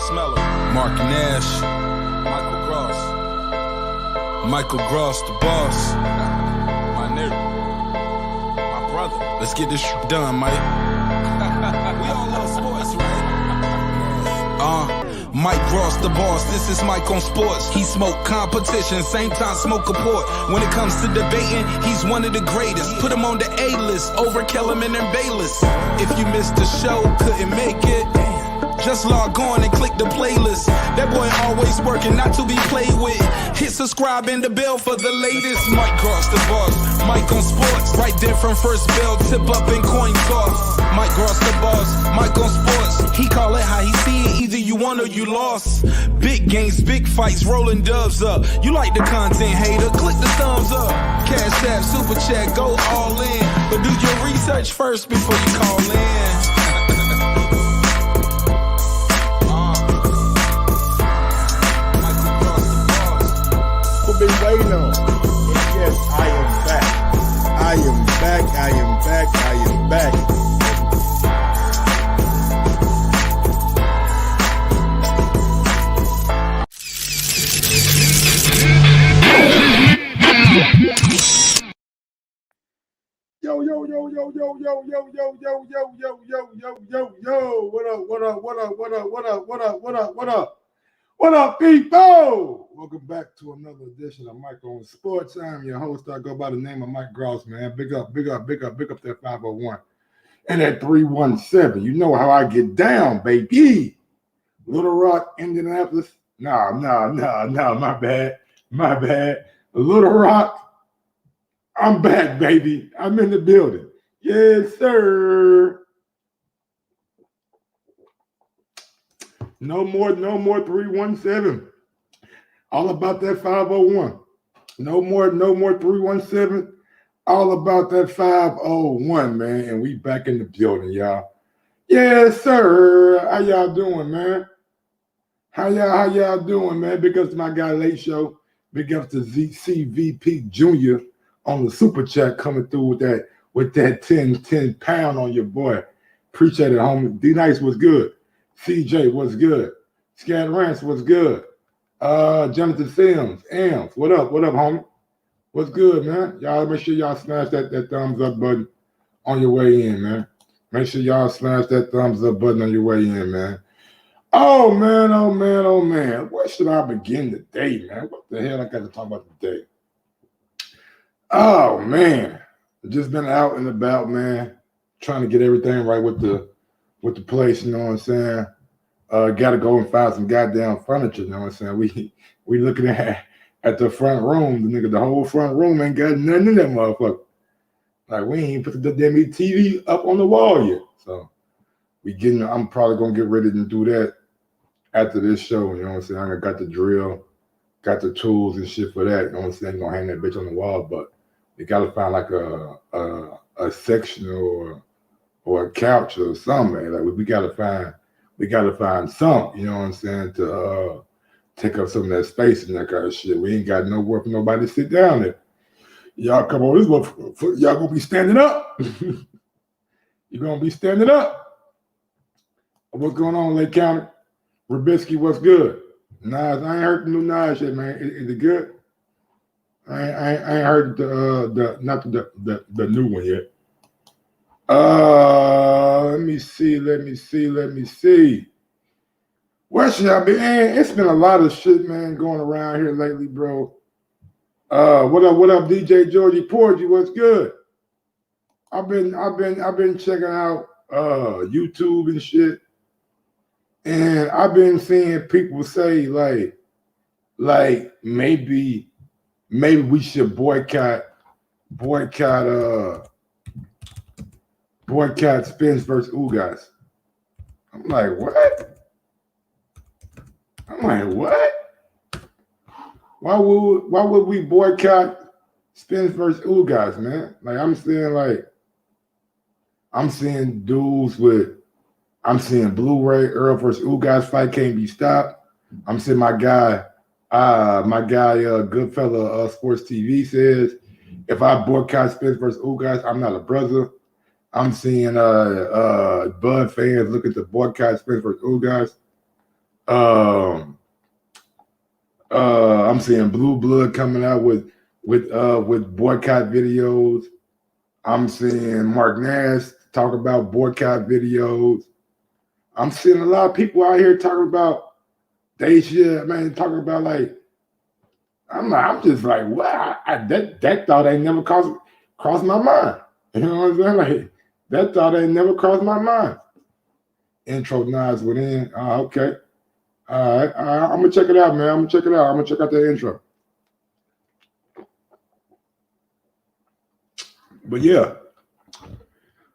Smeller, Mark Nash, Michael Gross, Michael Gross, the boss, my nigga, my brother. Let's get this done, Mike. We all love sports, right? Mike Gross, the boss. This is Mike on sports. He smoke competition, same time smoke a port. When it comes to debating, he's one of the greatest. Put him on the A-list over Kellerman and Bayless. If you missed the show, couldn't make it, just log on and click the playlist. That boy always working, not to be played with. Hit subscribe and the bell for the latest. Mike Gross, the boss. Mike on sports. Right there from first bell, tip up and coin toss. Mike Gross, the boss. Mike on sports. He call it how he see it. Either you won or you lost. Big games, big fights, rolling dubs up. You like the content, hater? Click the thumbs up. Cash app, super chat, go all in. But do your research first before you call in. Been waiting on. Yes, I am back. I am back. I am back. I am back. Yo, yo, yo, yo, yo, yo, yo, yo, yo, yo, yo, yo, yo, yo, yo. What up, what up, what up, what up, what up, what up, what up, what up? What up, people? Welcome back to another edition of Mike on Sports. I'm your host. I go by the name of Mike Gross, man. Big up, big up, big up, big up that 501 and that 317. You know how I get down, baby. Little Rock, Indianapolis. Nah, my bad. My bad. Little Rock, I'm back, baby. I'm in the building. Yes, sir. No more 317. All about that 501. No more 317. All about that 501, man. And we back in the building, y'all. Yes, sir. How y'all doing, man? How y'all doing, man? Big ups to my guy Late Show. Big ups to ZCVP Jr. on the super chat coming through with that 10 pound on your boy. Appreciate it, homie. D Nice was good. CJ, what's good? Scat Rants, what's good? Jonathan Sims, Ams, what up, homie? What's good, man? Y'all make sure y'all smash that thumbs up button on your way in, man. Make sure y'all smash that thumbs up button on your way in, man. Oh, man. Where should I begin today, man? What the hell I got to talk about today? Oh, man. Just been out and about, man. Trying to get everything right with the place, you know what I'm saying? Got to go and find some goddamn furniture, you know what I'm saying? We looking at the front room, the whole front room ain't got nothing in that motherfucker. Like, we ain't even put the damn TV up on the wall yet. So, I'm probably going to get ready to do that after this show, you know what I'm saying? I got the drill, got the tools and shit for that, you know what I'm saying? Gonna hang that bitch on the wall, but you got to find like a section or a couch or something. Like we gotta find something, you know what I'm saying, to take up some of that space and that kind of shit. We ain't got nowhere for nobody to sit down there. Y'all come on, y'all gonna be standing up. You're gonna be standing up. What's going on, Lake County? Rabisky, what's good? Nas, I ain't heard the new Nas yet, man. Is it good? I ain't heard the new one yet. Let me see. Where should I be? Man, it's been a lot of shit, man, going around here lately, bro. What up, DJ Georgie Porgy? What's good? I've been checking out YouTube and shit, and I've been seeing people say like maybe we should boycott Spence versus Ugas. I'm like, what? Why would we boycott Spence versus Ugas, man? Like, I'm seeing dudes I'm seeing Blu-ray Earl versus Ugas fight can't be stopped. I'm seeing my guy Goodfella Sports TV says, if I boycott Spence versus Ugas, I'm not a brother. I'm seeing Bud fans looking to boycott Spence versus Ugas. I'm seeing Blue Blood coming out with boycott videos. I'm seeing Mark Nash talk about boycott videos. I'm seeing a lot of people out here talking about they should, man, talking about like, I'm just like, wow, that thought ain't never crossed my mind. You know what I'm saying? Like, that thought ain't never crossed my mind. Intro Nas within. Okay. All right. I'm gonna check it out, man. I'm gonna check it out. I'm gonna check out the intro. But yeah.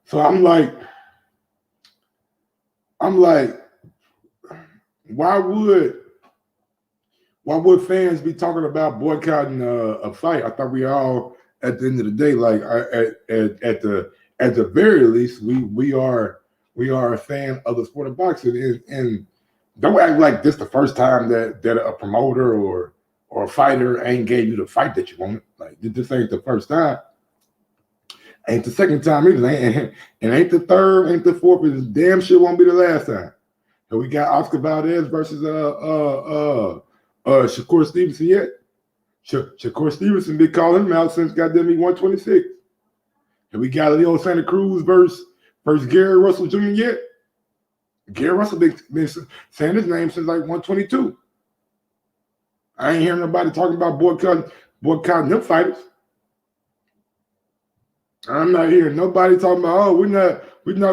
So I'm like, why would fans be talking about boycotting a fight? I thought we all, at the end of the day, like at the very least, we are a fan of the sport of boxing, and don't act like this the first time that a promoter or a fighter ain't gave you the fight that you wanted. Like, this ain't the first time. Ain't the second time either. And ain't the third, ain't the fourth. It damn sure won't be the last time. And we got Oscar Valdez versus Shakur Stevenson yet. Shakur Stevenson been calling him out since goddamn 126. And we got Leo Santa Cruz versus Gary Russell Jr. yet. Gary Russell been saying his name since like 122. I ain't hearing nobody talking about boycotting them fighters. I'm not hearing nobody talking about, oh, we're not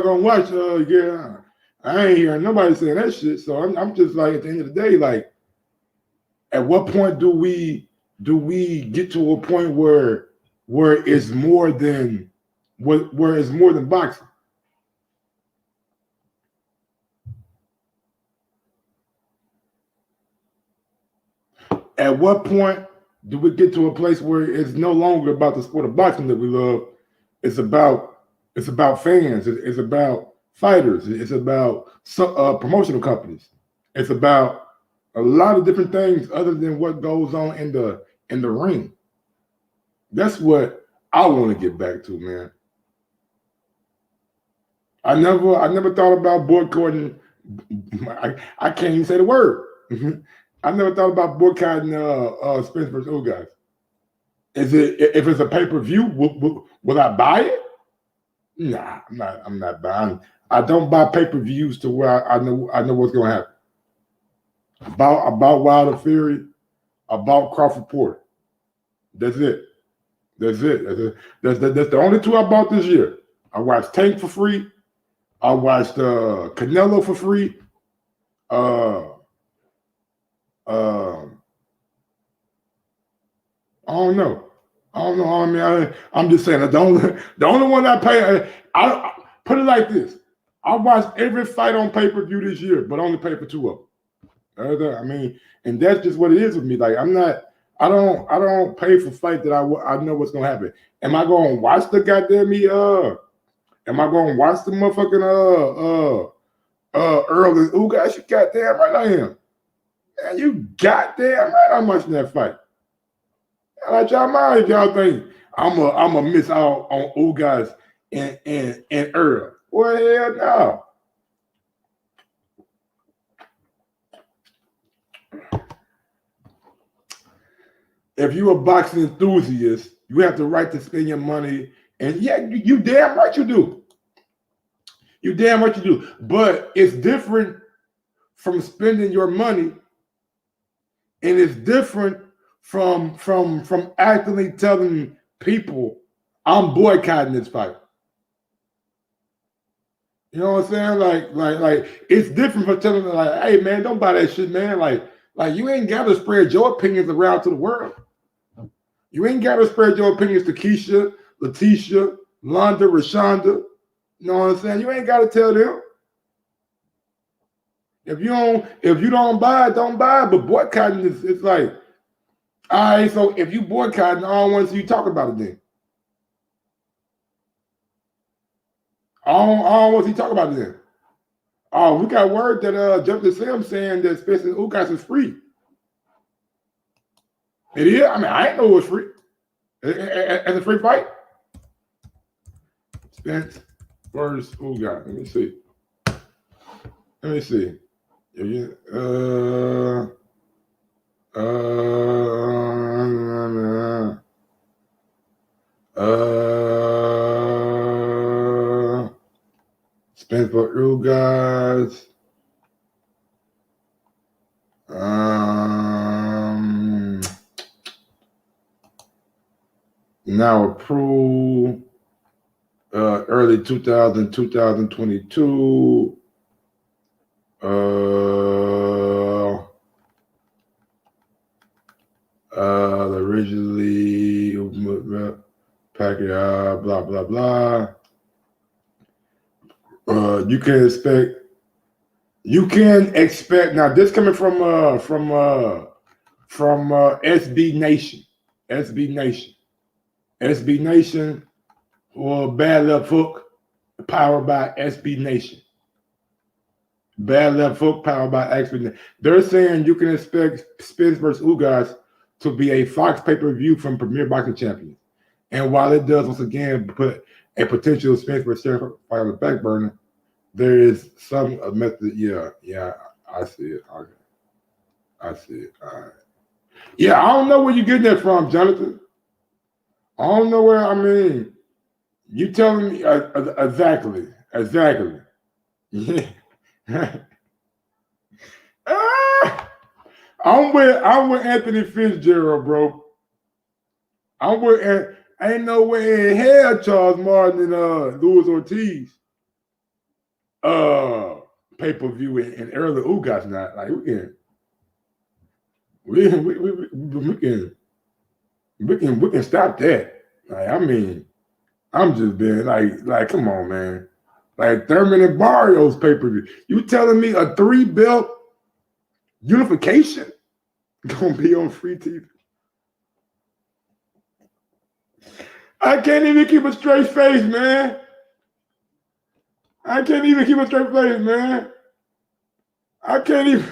gonna watch. Yeah, I ain't hearing nobody saying that shit. So I'm just like, at the end of the day, like, at what point do we get to a point where it's more than boxing? At what point do we get to a place where it's no longer about the sport of boxing that we love? It's about fans. It's about fighters. It's about promotional companies. It's about a lot of different things other than what goes on in the ring. That's what I want to get back to, man. I never thought about boycotting. I can't even say the word. I never thought about boycotting Spence versus Ugas. If it's a pay-per-view, will I buy it? Nah, I'm not buying. I don't buy pay-per-views to where I know what's gonna happen. About Wilder Fury, about Crawford Porter. That's it. That's the only two I bought this year. I watched Tank for free. I watched Canelo for free. I don't know. I mean, I'm just saying that the only one I pay. I put it like this: I watched every fight on pay-per-view this year, but only paid for two of them. I mean, and that's just what it is with me. Like, I don't pay for fight that I know what's gonna happen. Am I gonna watch the goddamn Am I gonna watch the motherfucking Earl and Ugas? You goddamn right I am. Man, you goddamn right I'm watching that fight. Like, y'all mind if y'all think I'm a miss out on Ugas and Earl. Well, hell no. If you're a boxing enthusiast, you have the right to spend your money. And yeah, you damn right you do. You damn right you do. But it's different from spending your money, and it's different from actively telling people I'm boycotting this fight. You know what I'm saying? Like it's different from telling them, like, hey man, don't buy that shit, man. Like you ain't gotta spread your opinions around to the world. You ain't gotta spread your opinions to Keisha, Letitia, Londa, Rashonda. You know what I'm saying? You ain't gotta tell them. If you don't buy it, don't buy it. But boycotting is, it's like, all right, so if you boycotting, I don't want to see you talk about it then. I don't want to see you talk about it then. Oh, we got word that Justin Sims saying that Spencer Ugas is free. It is? I mean, I ain't know it was free. As a free fight? Spence versus Ugas. Let me see. Spins for Ugas. Now approved. Early 2022. Originally packet, blah blah blah. You can expect now. This coming from SB Nation, SB Nation, or Bad Left Hook, powered by SB Nation. Bad Left Hook, powered by SB Nation. They're saying you can expect Spence versus Ugas to be a Fox pay-per-view from Premier Boxing Champions. And while it does once again put a potential Spence versus Sheriff fight on the back burner, there is some method. Yeah, I see it. Okay. I see it. All right. Yeah, I don't know where you're getting that from, Jonathan. I don't know where. I mean, you telling me exactly. Yeah. I'm with Anthony Fitzgerald, bro. Ain't no way in hell Charles Martin and Luis Ortiz pay-per-view and early Ugas not like we can stop that. Like, I mean, I'm just being like come on, man. Like Thurman and Barrios pay-per-view. You telling me a 3-belt unification gonna be on free TV? I can't even keep a straight face, man. I can't even keep a straight face, man. I can't even.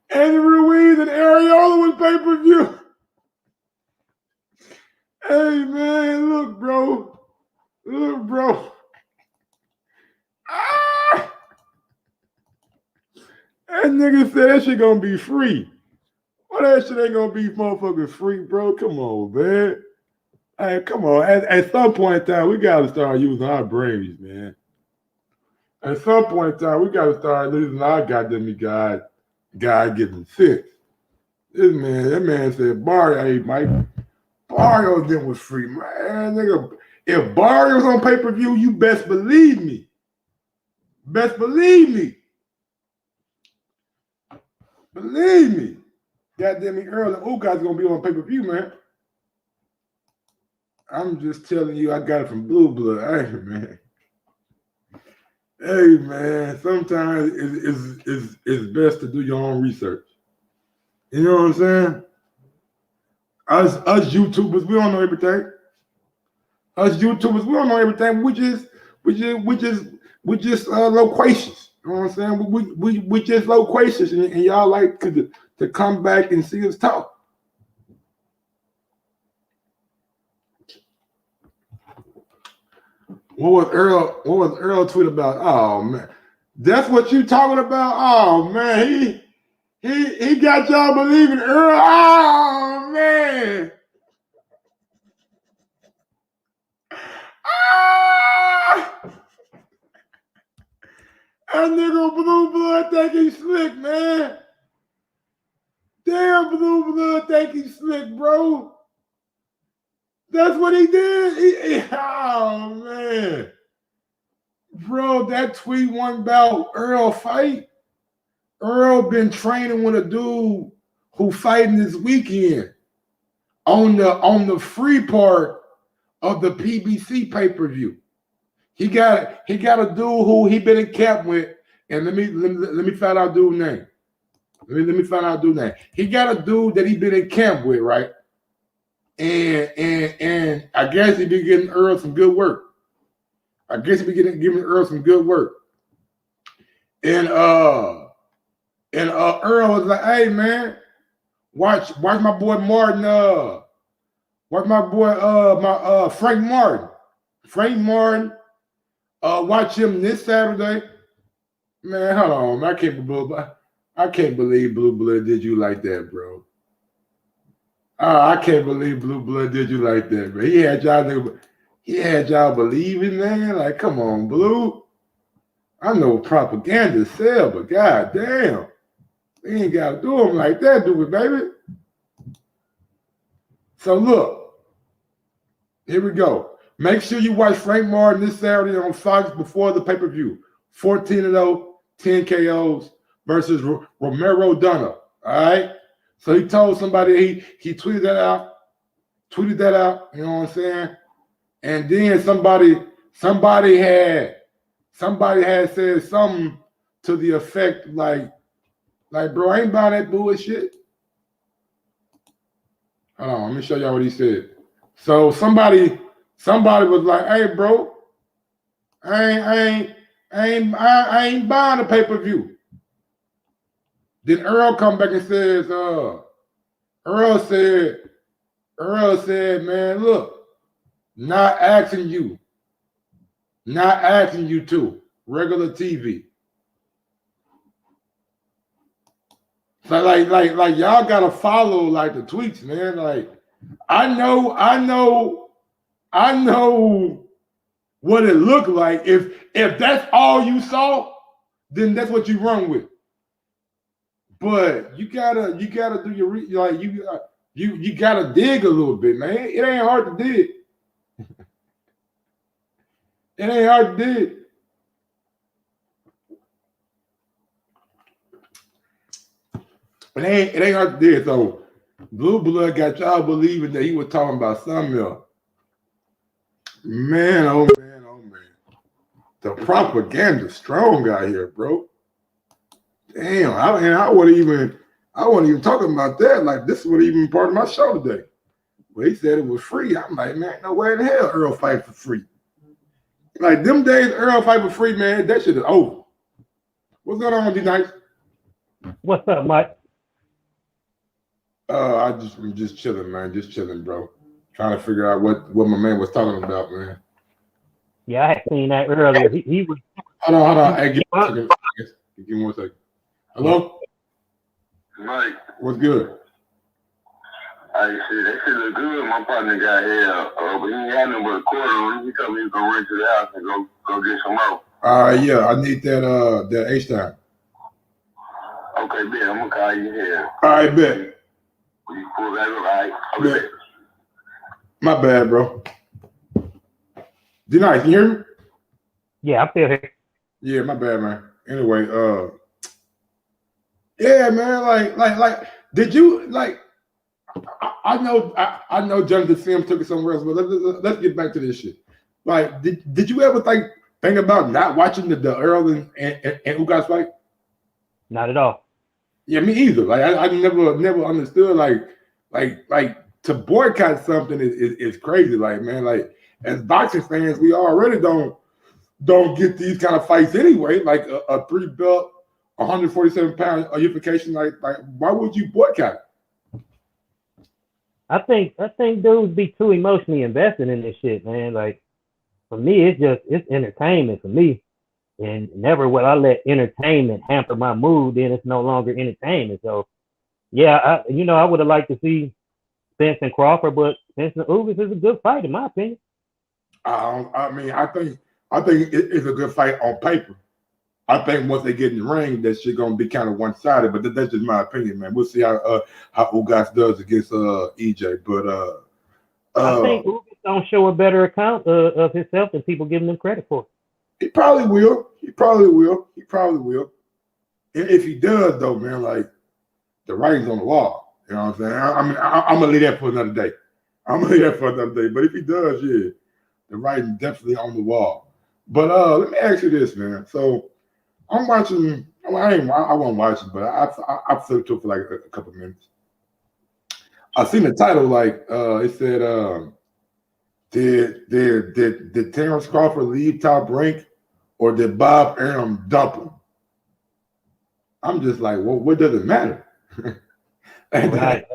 Andy Ruiz and Ariola was pay-per-view. Hey, man, look, bro. That nigga said that shit gonna be free. Well, that shit ain't gonna be motherfucking free, bro. Come on, man. Hey, come on. At some point in time, we gotta start using our brains, man. At some point in time, we gotta start using our goddamn God-given sense. That man said, hey, Mike, Barrios then was free. Man, nigga, if Barrios on pay-per-view, you best believe me. Believe me. Goddamn me, early Ugas gonna be on pay-per-view, man. I'm just telling you, I got it from Blue Blood. Hey, man. Sometimes it's best to do your own research. You know what I'm saying? Us YouTubers, we don't know everything. We just loquacious. You know what I'm saying? We just loquacious, and y'all like to come back and see us talk. What was Earl tweet about? Oh man, that's what you talking about? Oh man, he got y'all believing Earl. Oh man. That nigga Blue Blood think he's slick, man. Damn, Blue Blood think he's slick, bro. That's what he did. Oh man, bro, that tweet wasn't about Earl fight. Earl been training with a dude who fighting this weekend on the free part of the PBC pay-per-view. He got a dude who he been in camp with, and let me find out dude's name. Let me find out dude's name. He got a dude that he been in camp with, right? And I guess he been getting Earl some good work. Giving Earl some good work. And Earl was like, "Hey man, watch my boy Martin What my boy, Frank Martin. Frank Martin. Watch him this Saturday. Man, hold on. I can't believe Blue Blood did you like that, bro. I can't believe Blue Blood did you like that, bro. He had y'all believing, man. Like, come on, Blue. I know propaganda sell, but god damn. We ain't gotta do them like that, do we, baby? So look, here we go. Make sure you watch Frank Martin this Saturday on Fox before the pay-per-view. 14-0, 10 KOs versus Romero Dunner. All right. So he told somebody he tweeted that out. You know what I'm saying? And then somebody had said something to the effect like, bro, I ain't buying that bullshit. Hold on, let me show y'all what he said. So somebody was like, hey, bro, I ain't buying the pay-per-view. Then Earl come back and says, Earl said, man, look, not asking you to regular TV. So like y'all gotta follow like the tweets, man. Like I know what it looked like. If that's all you saw, then that's what you run with. But you gotta do your you gotta dig a little bit, man. It ain't hard to dig. It ain't hard to dig. It ain't hard to dig. So Blue Blood got y'all believing that he was talking about something else. Man, oh man, oh man. The propaganda strong out here, bro. Damn, I wasn't even talking about that. Like this was even part of my show today. Well, he said it was free. I'm like, man, no way in hell Earl fight for free. Like them days, Earl fight for free, man. That shit is over. What's going on, D-Nice? What's up, Mike? I'm just chilling, man. Just chilling, bro. Trying to figure out what my man was talking about, man. Yeah, I had seen that earlier. He was. Hold on. Hey, give me 1 second. Hello? Mike. What's good? I said that shit look good. My partner got here, but he ain't got nothing but a quarter. He told me he was gonna run to the house and go get some more. Yeah, I need that H-time. Okay, bet. I'm gonna call you here. All right, bet. Will you pull that up? All right. Okay. Bet. My bad, bro. D-Nice, you hear me? Yeah, I feel here. Yeah, my bad, man. Anyway, yeah, man, like, did you like? I know Jonathan Sims took it somewhere else, but let's get back to this shit. Like, did you ever think about not watching the Earl and Ugas fight? Not at all. Yeah, me either. Like, I never understood like to boycott something is crazy. Like, man, like as boxing fans, we already don't get these kind of fights anyway. Like a 3-belt, 147-pound unification. Like why would you boycott? I think dudes be too emotionally invested in this shit, man. Like for me, it's entertainment for me, and never will I let entertainment hamper my mood. Then it's no longer entertainment. So yeah, I would have liked to see Spence and Crawford, but Spence and Ugas is a good fight in my opinion. I mean, I think it's a good fight on paper. I think once they get in the ring, that shit gonna be kind of one-sided. But that's just my opinion, man. We'll see how Ugas does against EJ. But I think Ugas don't show a better account of himself than people giving him credit for. He probably will. If he does, though, man, like the writing's on the wall. You know what I'm saying? I mean, I'm gonna leave that for another day. But if he does, yeah, the writing's definitely on the wall. But let me ask you this, man. So I'm watching. I won't watch it, but I flipped to it for like a couple minutes. I seen the title, like it said, did Terrence Crawford leave Top Rank, or did Bob Arum dump him? I'm just like, well, what does it matter? And right.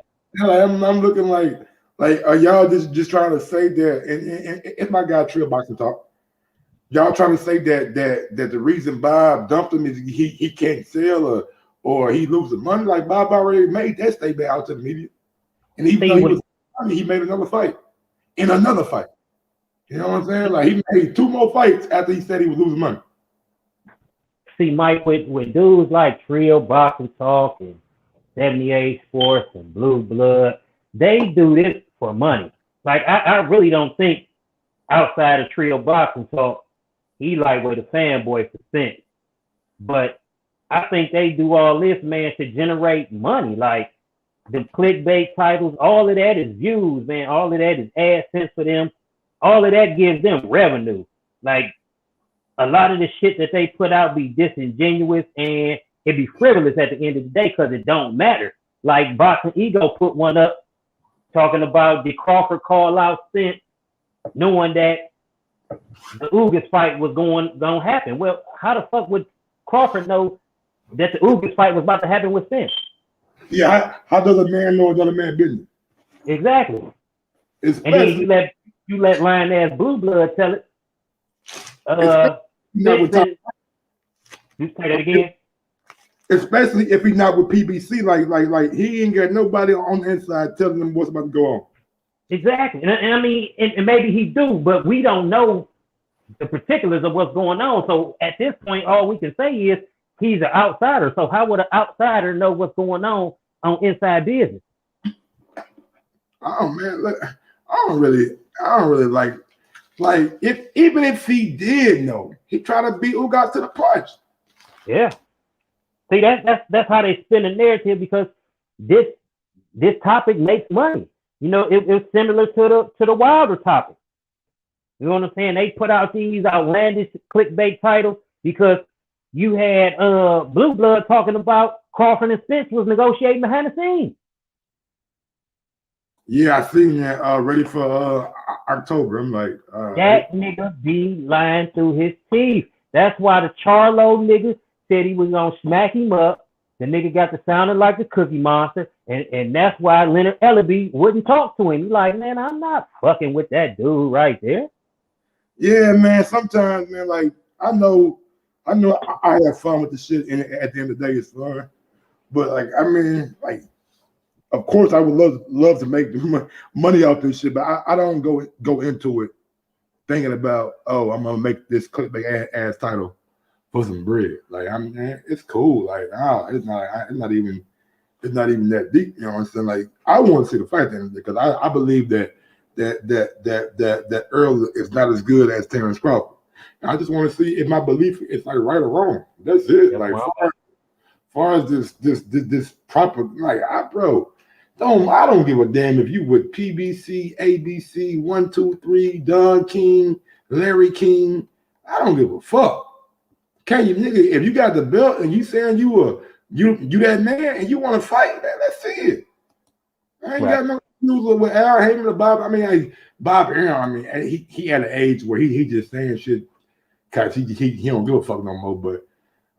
I'm looking like Like, are y'all just trying to say that? And it's my guy Trill Boxing Talk. Y'all trying to say that the reason Bob dumped him is he can't sell or he losing money? Like Bob already made that statement out to the media, and even though he made another fight in another fight. You know what I'm saying? Like he made 2 more fights after he said he was losing money. See, Mike, with dudes like Trio Boxing Talk and 78 Sports and Blue Blood, they do this for money. Like I really don't think outside of Trio Boxing Talk, he like with a fanboy percent. But I think they do all this, man, to generate money. Like the clickbait titles, all of that is views, man. All of that is AdSense for them. All of that gives them revenue. Like a lot of the shit that they put out be disingenuous and it be frivolous at the end of the day because it don't matter. Like Boxing Ego put one up talking about the Crawford call out Spence, knowing that the Ugas fight was gonna happen. Well, how the fuck would Crawford know that the Ugas fight was about to happen with Spence? Yeah, how does a man know another man's business? Exactly. Especially, and then you let Lion Ass Blue Blood tell it. You say that again. Especially if he's not with PBC, like he ain't got nobody on the inside telling him what's about to go on. Exactly, and I mean, and maybe he do, but we don't know the particulars of what's going on. So at this point, all we can say is he's an outsider. So how would an outsider know what's going on inside business? Oh man, look, I don't really like even if he did know, he tried to beat Ugas to the punch. Yeah. See, that's how they spin the narrative because this topic makes money. You know, it's similar to the Wilder topic. You know what I'm saying? They put out these outlandish clickbait titles because you had Blue Blood talking about Crawford and Spence was negotiating behind the scenes. Yeah, I seen that ready for October. I'm like, that nigga be lying through his teeth. That's why the Charlo nigga said he was gonna smack him up. The nigga got to sounding like the Cookie Monster, and that's why Leonard Ellaby wouldn't talk to him. He's like, man, I'm not fucking with that dude right there. Yeah, man. Sometimes, man, like I know I have fun with the shit, and at the end of the day, it's fun. But like, I mean, like, of course, I would love to make money off this shit, but I don't go into it thinking about, oh, I'm gonna make this clickbait ass title for some bread. Like, it's cool. Like, it's not even that deep. You know what I'm saying? Like, I want to see the fight then because I believe that Earl is not as good as Terrence Crawford. And I just want to see if my belief is like right or wrong. That's it. Like, far as this proper, like, I don't give a damn if you with PBC, ABC, 1, 2, 3, Don King, Larry King. I don't give a fuck. Can you, nigga? If you got the belt and you saying you that man and you want to fight, man, let's see it. I ain't got no news with Al Heyman or Bob. I mean, Bob Aaron. I mean, he had an age where he just saying shit because he don't give a fuck no more. But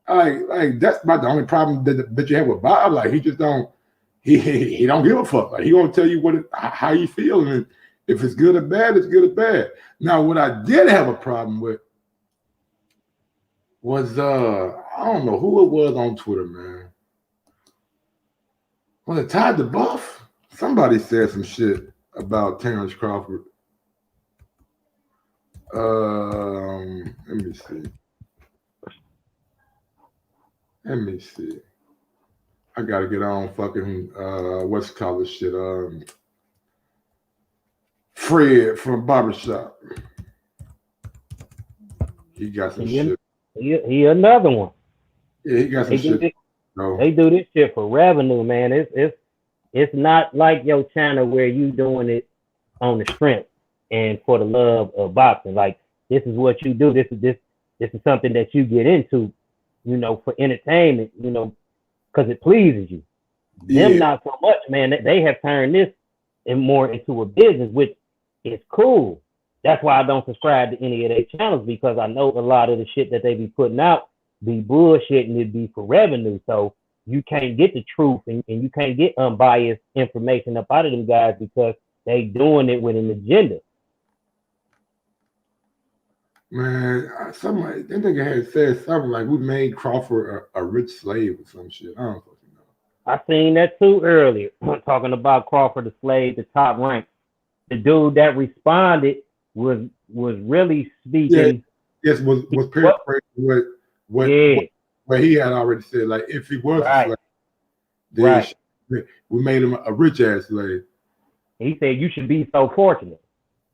like that's about the only problem that you have with Bob. Like he just don't. He don't give a fuck. Like he gonna tell you how you feel, and if it's good or bad, it's good or bad. Now, what I did have a problem with was I don't know who it was on Twitter, man. Was it Todd the Buff? Somebody said some shit about Terrence Crawford. Let me see. I gotta get on fucking what's called this shit? Fred from Barbershop. He got some shit. He another one. Yeah, he got some shit. They do this shit for revenue, man. It's not like your channel where you doing it on the strength and for the love of boxing. Like this is what you do. This is something that you get into, you know, for entertainment, you know, because it pleases you. Yeah. Them not so much, man. They have turned this more into a business, which is cool. That's why I don't subscribe to any of their channels because I know a lot of the shit that they be putting out be bullshit and it be for revenue. So you can't get the truth and you can't get unbiased information up out of them guys because They doing it with an agenda. Man, somebody that nigga had said something like we made Crawford a rich slave or some shit. I don't fucking know. I seen that too earlier, talking about Crawford the slave, the top rank. The dude that responded was really speaking. Yes, was paraphrasing what he had already said. Like if he was a slave, then we made him a rich ass slave. He said you should be so fortunate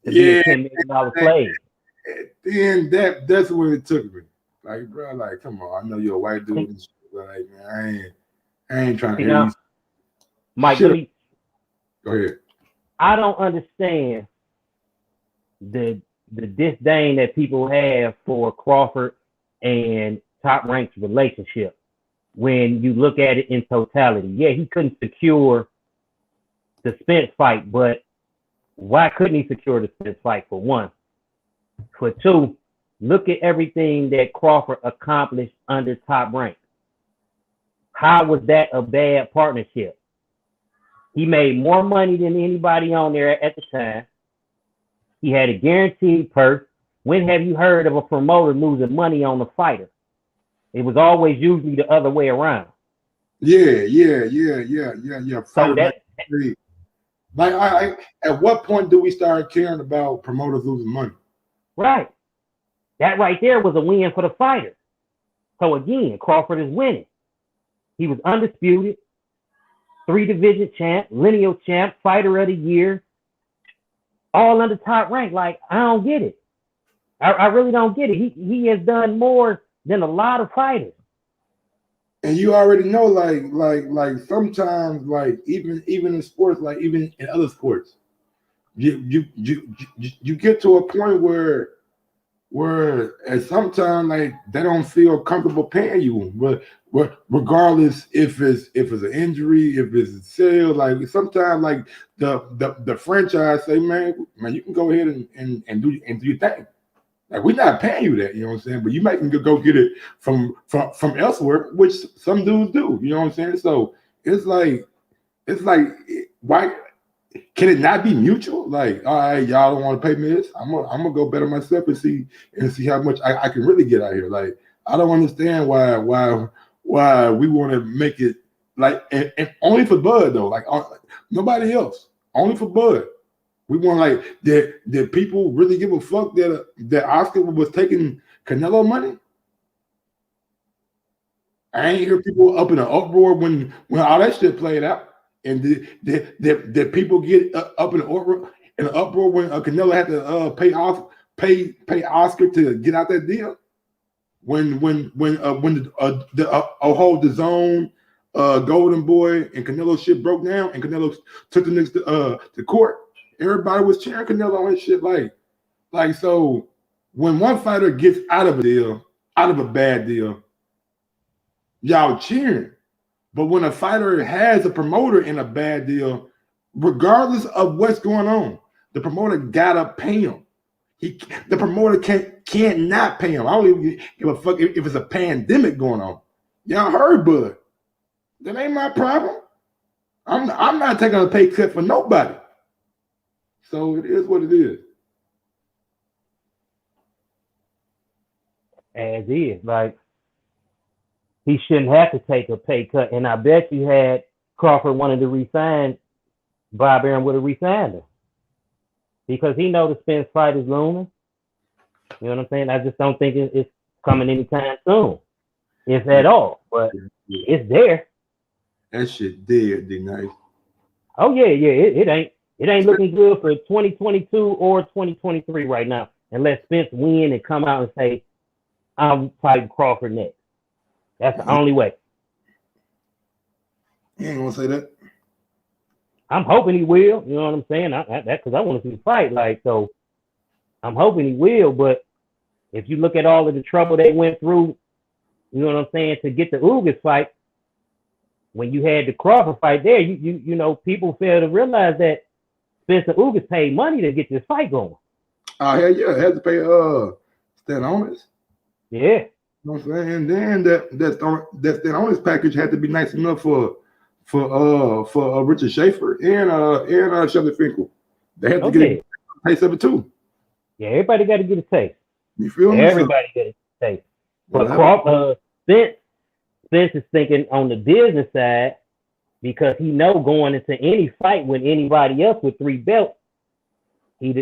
to be a $10 million slave. Then that's when it took me. Like, bro, like, come on, I know you're a white dude and shit, but like, man, I ain't trying to hear you. Mike, go ahead. I don't understand the disdain that people have for Crawford and Top Rank's relationship when you look at it in totality. Yeah, he couldn't secure the Spence fight, but why couldn't he secure the Spence fight, for one? For two, look at everything that Crawford accomplished under Top Rank. How was that a bad partnership? He made more money than anybody on there at the time. He had a guaranteed purse. When have you heard of a promoter losing money on a fighter? It was always usually the other way around. Yeah. So that, like, at what point do we start caring about promoters losing money? Right. That right there was a win for the fighter. So again, Crawford is winning. He was undisputed, 3-division champ, lineal champ, fighter of the year, all under Top Rank. Like, I don't get it. I really don't get it. He has done more than a lot of fighters. And you already know, like sometimes, like even in sports, like even in other sports, you get to a point where at sometimes like they don't feel comfortable paying you, but regardless if it's an injury, if it's a sale, like sometimes like the franchise say, man, you can go ahead and do your thing. Like, we're not paying you that, you know what I'm saying? But you might can go get it from elsewhere, which some dudes do, you know what I'm saying? So it's like why can it not be mutual? Like, all right, y'all don't want to pay me this. I'm gonna go better myself and see how much I can really get out here. Like, I don't understand why we want to make it like and only for Bud though, like nobody else, only for Bud. We want like did people really give a fuck that Oscar was taking Canelo money? I ain't hear people up in an uproar when all that shit played out. And did people get up in an uproar when Canelo had to pay Oscar to get out that deal? When the whole DAZN Golden Boy and Canelo shit broke down and Canelo took the niggas to court, everybody was cheering Canelo and shit. Like so when one fighter gets out of a deal, out of a bad deal, y'all cheering. But when a fighter has a promoter in a bad deal, regardless of what's going on, the promoter gotta pay him. The promoter can't not pay him. I don't even give a fuck if it's a pandemic going on. Y'all heard Bud. That ain't my problem. I'm not taking a pay cut for nobody. So it is what it is. As is, like, he shouldn't have to take a pay cut. And I bet you had Crawford wanted to resign, Bob Arum would have resigned him. Because he knows the Spence fight is looming. You know what I'm saying? I just don't think it's coming anytime soon, if at all. But it's there. That shit dead, D-Nice. Oh yeah. It ain't looking good for 2022 or 2023 right now, unless Spence win and come out and say, I'm fighting Crawford next. That's the only way. You ain't gonna say that? I'm hoping he will. You know what I'm saying? That's because I want to see the fight. Like, so I'm hoping he will. But if you look at all of the trouble they went through, you know what I'm saying, to get the Ugas fight, when you had the Crawford fight there, you know, people fail to realize that Spencer Ugas paid money to get this fight going. Oh, hell yeah. Had to pay Stanonis. Yeah. You know what I'm saying? And then that Stanonis package had to be nice enough for Richard Schaefer and Shelly Finkel. They have to get a taste of it too. Yeah, everybody got to get a taste. You feel me? Everybody got a taste. But Spence is thinking on the business side because he know going into any fight with anybody else with 3 belts, he's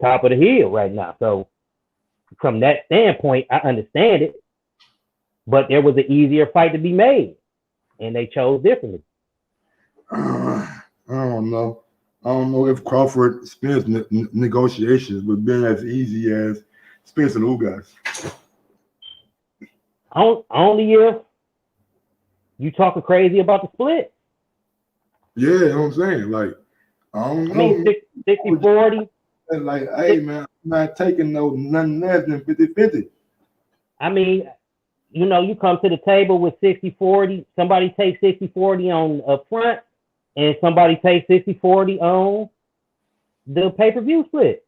top of the hill right now. So from that standpoint, I understand it. But there was an easier fight to be made, and they chose differently. I don't know. I don't know if Crawford Spence negotiations would be as easy as Spence and Ugas. Only if you talking crazy about the split. Yeah, you know what I'm saying? Like, I don't know. I mean, 60-40. Like, hey, man, I'm not taking nothing less than 50-50. I mean, you come to the table with 60-40. Somebody takes 60-40 on up front, and somebody takes 60-40 on the pay-per-view split.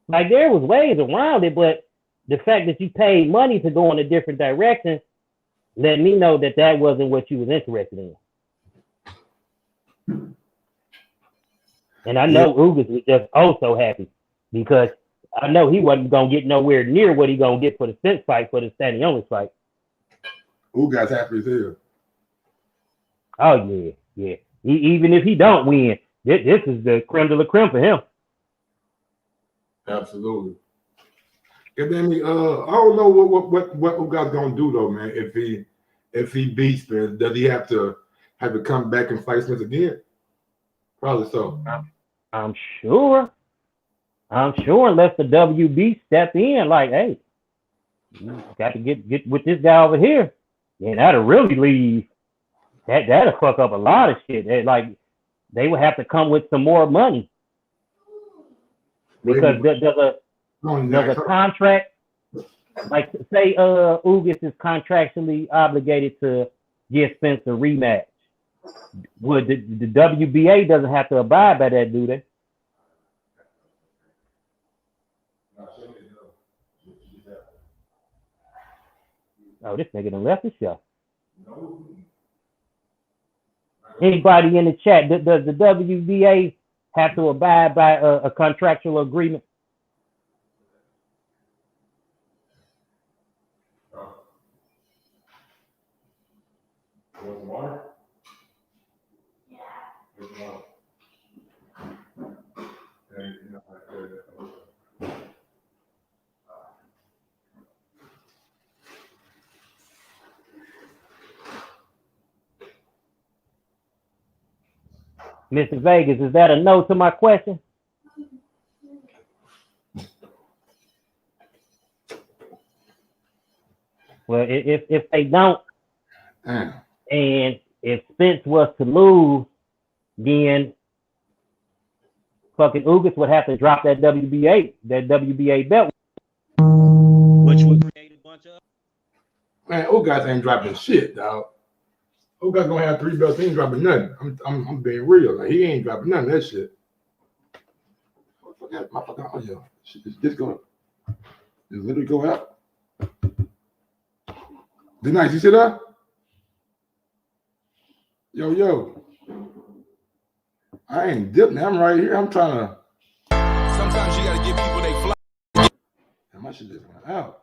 Like, there was ways around it, but the fact that you paid money to go in a different direction let me know that wasn't what you was interested in. And I know Ugas was just so happy because I know he wasn't going to get nowhere near what he going to get for the Spence fight, for the Stanionis fight. Ugas happy as hell. Oh, yeah. Even if he don't win, this is the creme de la creme for him. Absolutely. And then I don't know what Ugas gonna do though, man. If he beats Spence, does he have to come back and fight Spence again? Probably so. I'm sure unless the WB step in, like, hey, you got to get with this guy over here. And that'll really leave. That'll fuck up a lot of shit. They would have to come with some more money. Because there's a contract. Like, say Ugas is contractually obligated to give Spence a rematch. Would the WBA doesn't have to abide by that, do they? Oh, this nigga done left the show. Anybody in the chat, does the WBA have to abide by a contractual agreement? Mr. Vegas, is that a no to my question? Well, if they don't, and if Spence was to lose, then fucking Ugas would have to drop that WBA belt, which would create a bunch of. Man, Ugas ain't dropping shit, dog. Ugas gonna have 3 belts. He ain't dropping nothing. I'm being real. Like, he ain't dropping none of that shit. Oh yeah, just gonna just literally go out. Be nice. You see that? Yo. I ain't dipping. I'm right here. I'm trying to. Sometimes you gotta give people they fly. My shit just went out.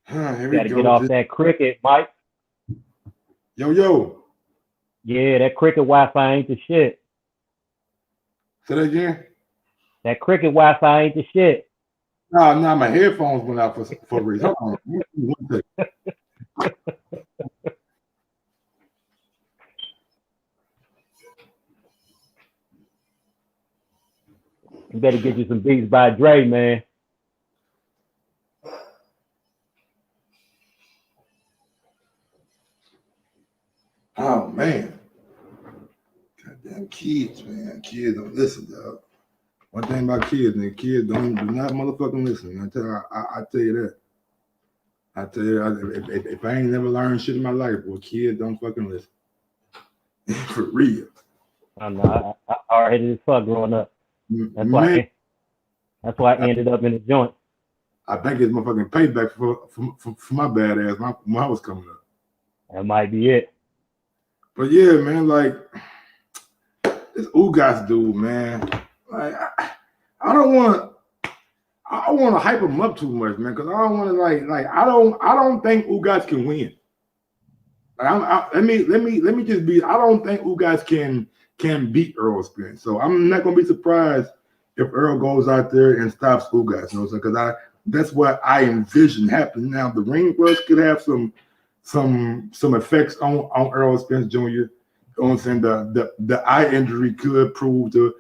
Here we gotta get off that cricket, Mike. Yo. Yeah, that cricket Wi-Fi ain't the shit. Say that again. That cricket Wi-Fi ain't the shit. No, my headphones went out for a reason. Hold on. You better get you some beats by Dre, man. Oh man. Goddamn kids, man. Kids don't listen, dog. One thing about kids, man, kids do not motherfucking listen. I tell you that. I tell you, if I ain't never learned shit in my life, well, kids don't fucking listen. For real. I know. I already as fuck growing up. That's why I ended up in the joint. I think it's motherfucking payback for my bad ass when I was coming up. That might be it. But yeah, man, like this Ugas dude, man. Like, I don't want to hype him up too much, man, because I don't want to I don't think Ugas can win. Let me just be. I don't think Ugas can beat Earl Spence. So I'm not gonna be surprised if Earl goes out there and stops Ugas. You know what I'm saying? Because that's what I envision happening. Now the ring rust could have some effects on Earl Spence Jr. You know what I'm saying? The eye injury could prove to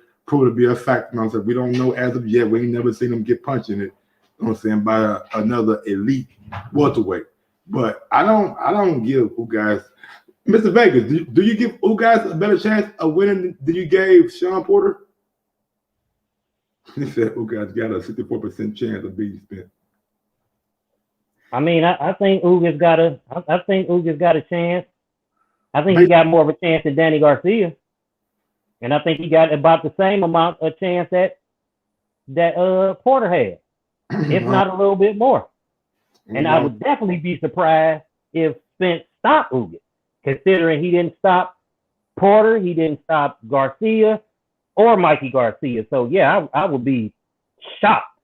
be a fact. You know what I'm saying? We don't know as of yet. We ain't never seen him get punched in it. You know what I'm saying? By another elite welterweight. But I don't give Ugas. Mr. Vegas, do you give Ugas a better chance of winning than you gave Sean Porter? He said Ugas got a 64% chance of beating Spence. I mean, I think Ugas got a chance. I think he got more of a chance than Danny Garcia. And I think he got about the same amount of chance that Porter had, if not a little bit more. And I would definitely be surprised if Spence stopped Ugas, considering he didn't stop Porter, he didn't stop Garcia or Mikey Garcia. So yeah, I would be shocked,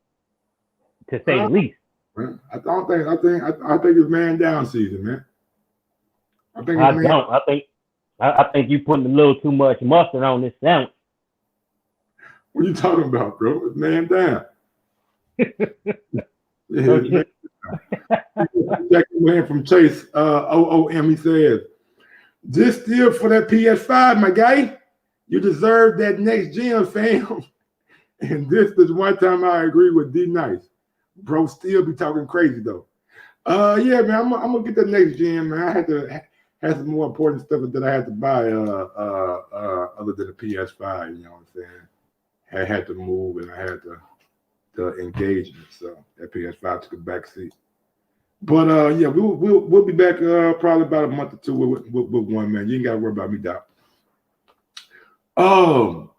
to say the least. I think it's man down season, man. I think you putting a little too much mustard on this sandwich. What are you talking about, bro? It's man down. Jack from Chase, OOM, he says, just still for that PS5, my guy. You deserve that next gen, fam. And this is one time I agree with D Nice. Bro, still be talking crazy though. Yeah, man, I'm gonna get the next gen, man. I had to have some more important stuff that I had to buy other than the PS5, you know what I'm saying? I had to move and I had to engage in it. So that PS5 took a back seat. But yeah, we'll be back probably about a month or two with one, man. You ain't gotta worry about me, Doc. No,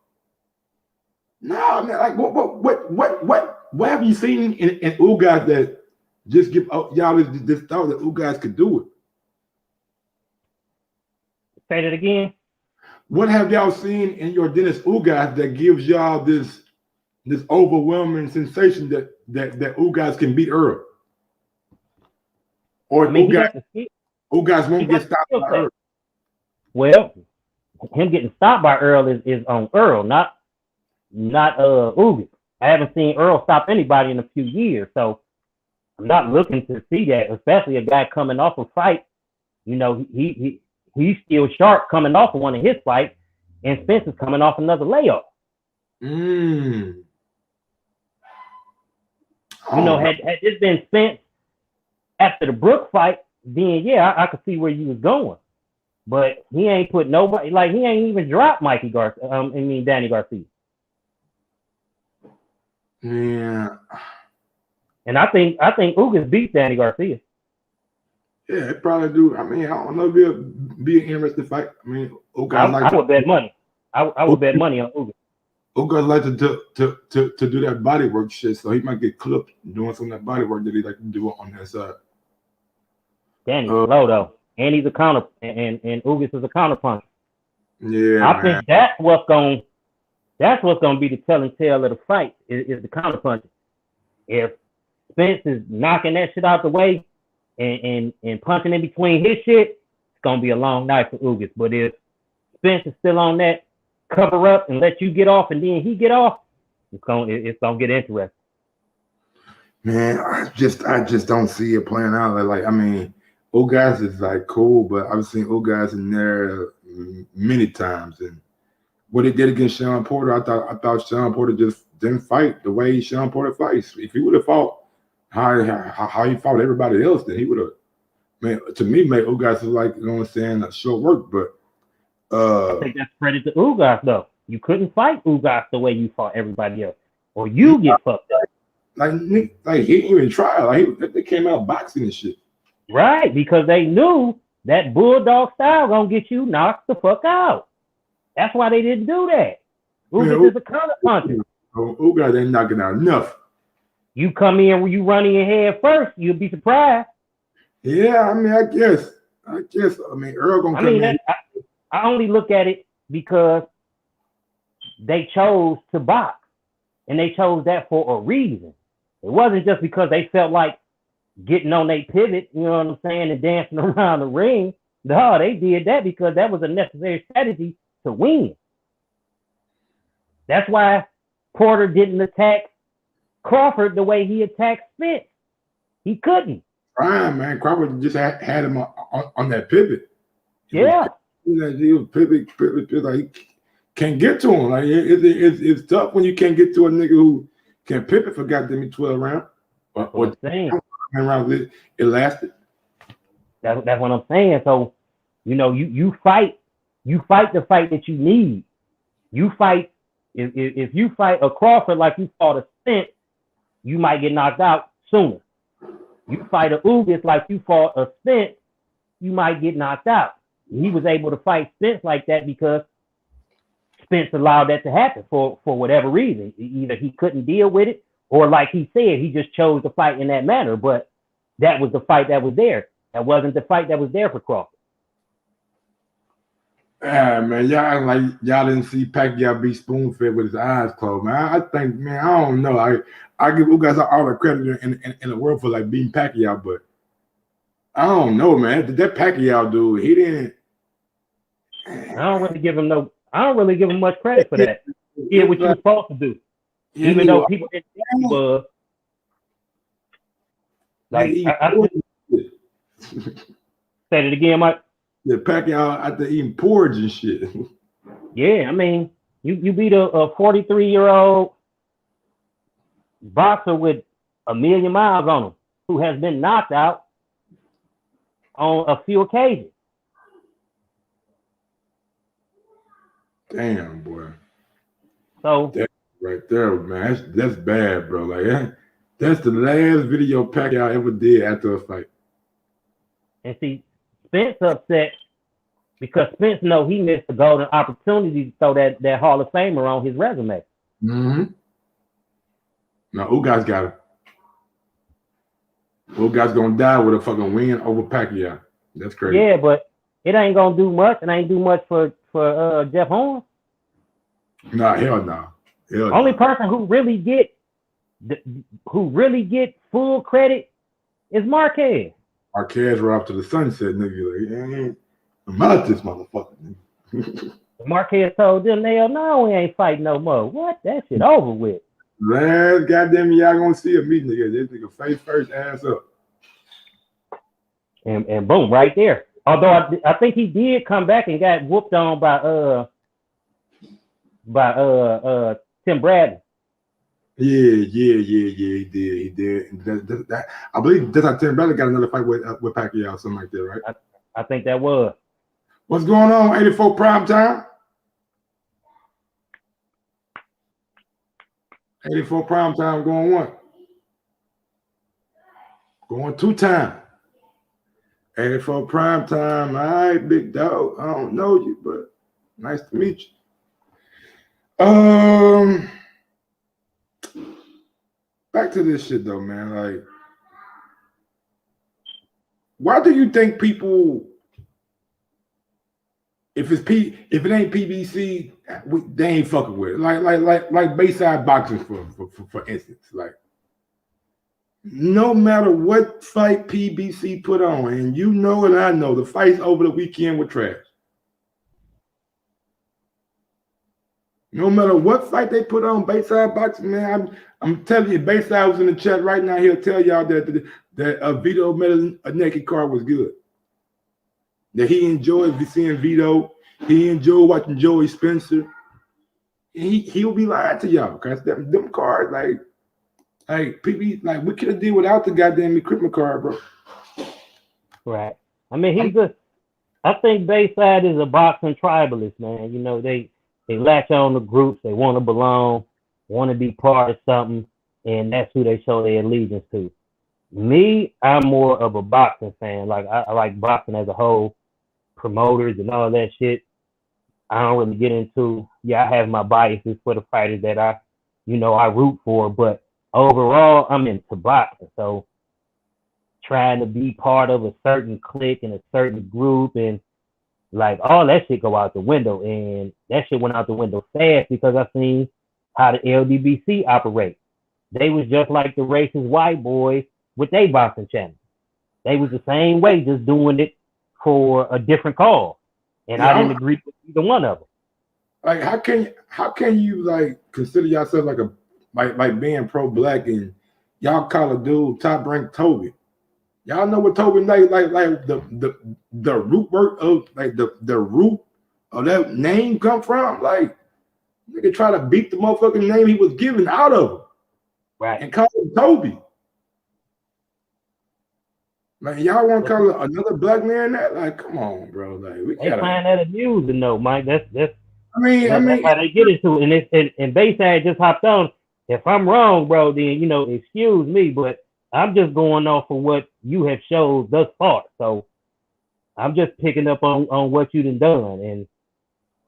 man, like what have you seen in Ugas that just give y'all this thought that Ugas could do it? Say that again. What have y'all seen in your Dennis Ugas that gives y'all this overwhelming sensation that Ugas can beat Earl? Or Ugas won't get stopped by Earl? Well, him getting stopped by Earl is on Earl, not Ugas. I haven't seen Earl stop anybody in a few years, so I'm not looking to see that, especially a guy coming off a fight. You know, he's still sharp coming off of one of his fights, and Spence is coming off another layoff. You know, had this been Spence after the Brook fight, then yeah, I could see where you was going. But he ain't put nobody, like he ain't even dropped Danny Garcia. Yeah. And I think Ugas beat Danny Garcia. Yeah, it probably do. I mean, I don't know if it'll be an interesting fight. I mean, Ugas I would bet money. I would bet money on Ugas. Ugas like to do that body work shit, so he might get clipped doing some of that body work that he like to do on that side. Danny's slow though, and he's a counter, and Ugas is a counterpuncher. Yeah, I think that's what's gonna be the telling tale of the fight is the counterpuncher. If Spence is knocking that shit out the way and punching in between his shit, it's gonna be a long night for Ugas. But if Spence is still on that cover up and let you get off and then he get off, it's gonna get interesting. Man, I just don't see it playing out. Like I mean, Ugas is like cool, but I've seen Ugas in there many times, and what he did against Sean Porter, I thought Sean Porter just didn't fight the way Sean Porter fights. If he would have fought how he fought everybody else, then he would have. Man, to me, made Ugas is like, you know what I'm saying, a short work, but I think that's credit to Ugas though. You couldn't fight Ugas the way you fought everybody else, or you get fucked up. Like he didn't even try. Like they came out boxing and shit. Right, because they knew that bulldog style gonna get you knocked the fuck out. That's why they didn't do that. Ugas is a counter puncher. Ugas ain't knocking out enough. You come in when you run in your head first, you'll be surprised. Yeah, I mean, I guess. I mean, Earl gonna come in. I only look at it because they chose to box, and they chose that for a reason. It wasn't just because they felt like getting on their pivot, you know what I'm saying, and dancing around the ring. No, they did that because that was a necessary strategy to win. That's why Porter didn't attack Crawford the way he attacked Spence. He couldn't. Ryan, man, Crawford just had him on that pivot. He was pivot. Like, he can't get to him. Like it's tough when you can't get to a nigga who can pivot for goddamn 12 rounds. Or rounds it lasted. That's what I'm saying. So, you know, you fight the fight that you need. You fight if you fight a Crawford like you fought a Spence, you might get knocked out sooner. You fight a Ugas like you fought a Spence, you might get knocked out. He was able to fight Spence like that because Spence allowed that to happen for whatever reason. Either he couldn't deal with it, or like he said, he just chose to fight in that manner. But that was the fight that was there. That wasn't the fight that was there for Crawford. Yeah, man, y'all didn't see Pacquiao be spoon-fed with his eyes closed, man. I think, man, I don't know. I give you guys all the credit in the world for like beating Pacquiao, but I don't know, man. That Pacquiao dude, he didn't. I don't really give him much credit for that. He did what you were supposed to do, even though people didn't think he was. Like, say it again, Mike. Yeah, Pacquiao out there eating porridge and shit. Yeah, I mean, you beat a 43-year-old boxer with 1,000,000 miles on him, who has been knocked out on a few occasions. Damn, boy. So that right there, man, that's bad, bro. Like that's the last video Pacquiao ever did after a fight. And see, Spence upset because Spence know he missed the golden opportunity to throw that Hall of Famer on his resume. Mm-hmm. Now, Ugas got him. Ugas gonna die with a fucking win over Pacquiao. That's crazy. Yeah, but it ain't gonna do much. It ain't do much for Jeff Horn. Nah, hell no. Only person who really get full credit is Marquez. Marquez right off to the sunset, nigga. Like, I'm out this motherfucker. Marquez told them, no, we ain't fighting no more. What? That shit over with. Last goddamn y'all gonna see a meeting nigga. This nigga face first, ass up. And boom, right there. Although I think he did come back and got whooped on by Tim Bradley. Yeah, he did. That, I believe that's how Tim Bradley got another fight with Pacquiao, something like that, right? I think that was. What's going on, 84 prime time? 84 prime time going what? Going 2 times. 84 prime time. All right, big dog. I don't know you, but nice to meet you. Back to this shit though, man. Like, why do you think people, if it ain't PBC, they ain't fucking with it? Like Bayside boxing for instance. Like, no matter what fight PBC put on, and you know and I know the fights over the weekend were trash. No matter what fight they put on, Bayside boxing, man, I'm telling you, Bayside was in the chat right now. He'll tell y'all that Vito made a naked card was good. That he enjoyed seeing Vito. He enjoyed watching Joey Spencer. He'll be lying to y'all because them cards, like PB, like we could have did without the goddamn equipment card, bro. Right. I mean, I think Bayside is a boxing tribalist, man. You know, they latch on to groups, they want to belong, want to be part of something, and that's who they show their allegiance to. Me, I'm more of a boxing fan. Like I like boxing as a whole, promoters and all that shit. I don't really get into. Yeah, I have my biases for the fighters that I root for, but overall, I'm into boxing. So trying to be part of a certain clique and a certain group and Like all that shit go out the window, and that shit went out the window fast because I seen how the LDBC operate. They was just like the racist white boys with their boxing channel. They was the same way, just doing it for a different cause. And I didn't agree with either one of them. Like, how can you like consider yourself like being pro-black and y'all call a dude top ranked Toby? Y'all know what Toby like the root word of like the root of that name come from? Like, nigga try to beat the motherfucking name he was given out of him. Right. And call him Toby. Like, y'all want to call another black man that? Like, come on, bro. Like, we gotta find that amusing though, Mike. That's I mean that's how they get into it. And Bayside just hopped on. If I'm wrong, bro, then excuse me, but I'm just going off of what you have showed thus far. So I'm just picking up on what you done. And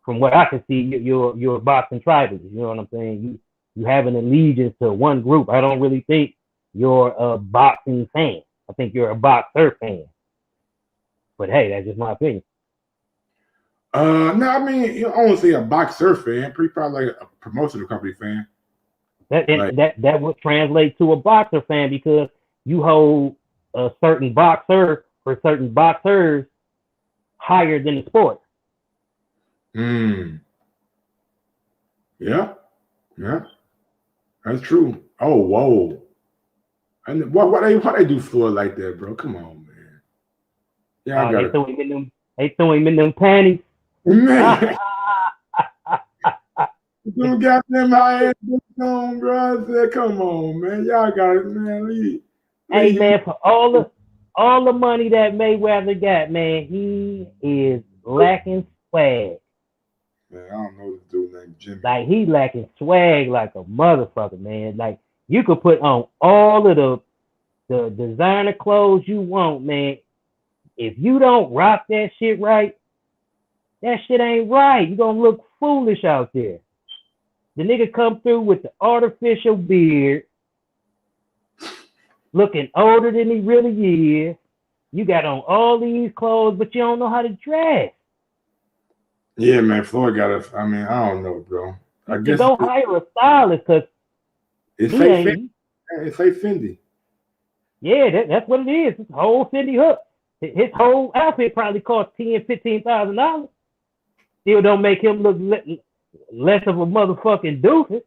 from what I can see, you're a boxing tribalist. You know what I'm saying? You have an allegiance to one group. I don't really think you're a boxing fan. I think you're a boxer fan. But hey, that's just my opinion. No, I mean, I won't say a boxer fan. Pretty probably like a promotional company fan. That would translate to a boxer fan because you hold a certain boxer or certain boxers higher than the sport. Yeah, that's true. Oh, whoa. And why they do Floyd like that, bro? Come on, man. Yeah, they threw him in them panties. Man. Dude got them high ass on, bro. I said, come on, man. Y'all got it, man. Leave. Hey, man, for all the money that Mayweather got, man, he is lacking swag. Man, I don't know this dude named Jimmy. Like, he lacking swag like a motherfucker, man. Like, you could put on all of the designer clothes you want, man. If you don't rock that shit right, that shit ain't right. You're going to look foolish out there. The nigga come through with the artificial beard, looking older than he really is. You got on all these clothes, but you don't know how to dress. Yeah, man, Floyd got it. I mean, I don't know, bro. I guess don't hire a stylist because it's fake Fendi. It's fake Fendi. Yeah, that's what it is. It's whole Fendi hook. His whole outfit probably cost $10,000-$15,000. Still don't make him look less of a motherfucking doofus.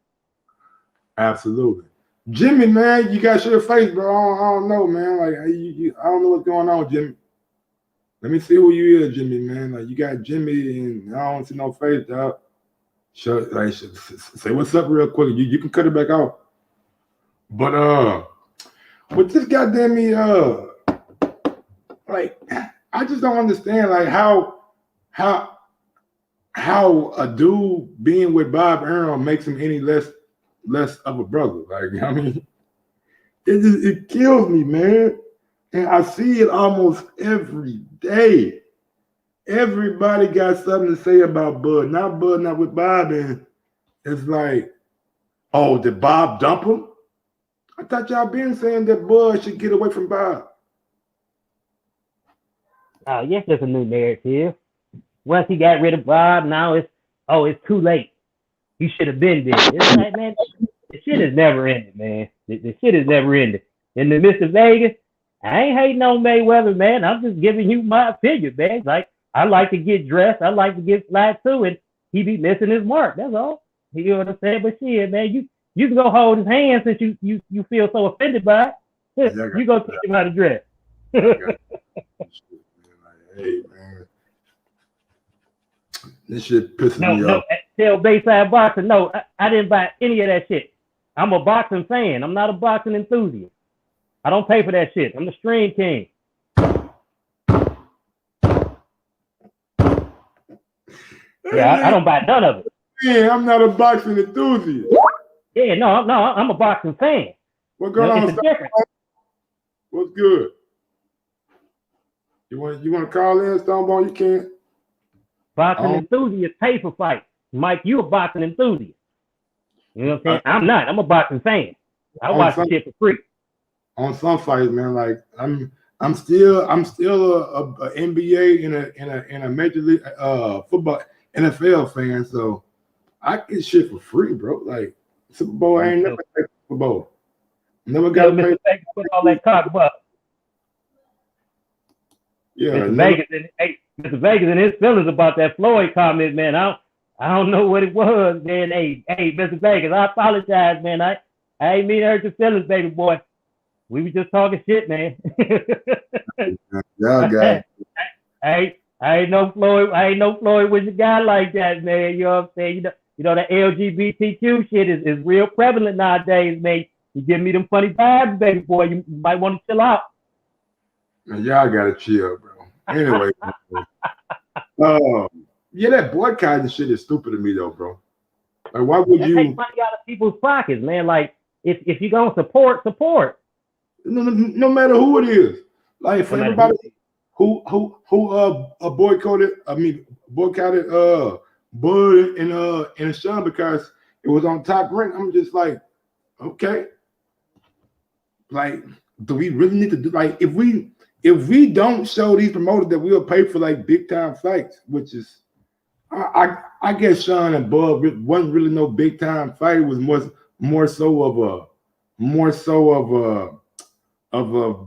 Absolutely. Jimmy, man, you got your face, bro. I don't know, man. Like, I don't know what's going on with Jimmy. Let me see who you is, Jimmy, man. Like, you got Jimmy, and I don't see no face, dog. Say what's up real quick. You can cut it back off. But with this goddamn me, like, I just don't understand, like, how a dude being with Bob Arum makes him any less of a brother. Like, I mean, it kills me, man. And I see it almost every day. Everybody got something to say about Bud. Not with Bob. And it's like, oh, did Bob dump him? I thought y'all been saying that Bud should get away from Bob. Oh, yes, there's a new narrative. Once he got rid of Bob, now it's too late. He should have been there. It's like, man, the shit is never ended, man. The shit is never ended. In the midst of Vegas, I ain't hating on Mayweather, man. I'm just giving you my opinion, man. Like, I like to get dressed. I like to get fly too, and he be missing his mark. That's all. You know what I'm saying? But shit, man, you can go hold his hand since you feel so offended by it. You go teach him how to dress. Hey, man. This shit pisses me off. Tell Bayside Boxing, no, I didn't buy any of that shit. I'm a boxing fan. I'm not a boxing enthusiast. I don't pay for that shit. I'm the stream king. Yeah, I don't buy none of it. Yeah, I'm not a boxing enthusiast. Yeah, no, I'm a boxing fan. What's going on? What's good? You want to call in, Stonebone? You can. Boxing enthusiasts pay for fights. Mike, you a boxing enthusiast. You know what I'm saying? I'm not. I'm a boxing fan. I watch the shit for free. On some fights, man, like I'm still a NBA in a major league football NFL fan, so I get shit for free, bro. Like Super Bowl, I ain't never played Super Bowl. Never got to pay. Mr. Vegas put all that cock buck. Yeah, Mr. Vegas Mr. Vegas and his feelings about that Floyd comment, man. I don't know what it was, man. Hey, Mr. Vegas, I apologize, man. I ain't mean to hurt your feelings, baby boy. We were just talking shit, man. Y'all got I ain't no Floyd was a guy like that, man. You know what I'm saying? You know that LGBTQ shit is real prevalent nowadays, man. You give me them funny vibes, baby boy. You might want to chill out. Man, y'all gotta chill, bro. Anyway, yeah, that boycott shit is stupid to me though, bro. Like, why would you take money out of people's pockets, man? Like, if you're gonna support. No matter who it is. Like for everybody who boycotted Bud and Sean because it was on Top Rank. I'm just like, okay. Like, do we really need to do like if we don't show these promoters that we'll pay for like big time fights, which is I guess Sean and Bud wasn't really no big time fight. It was more so of a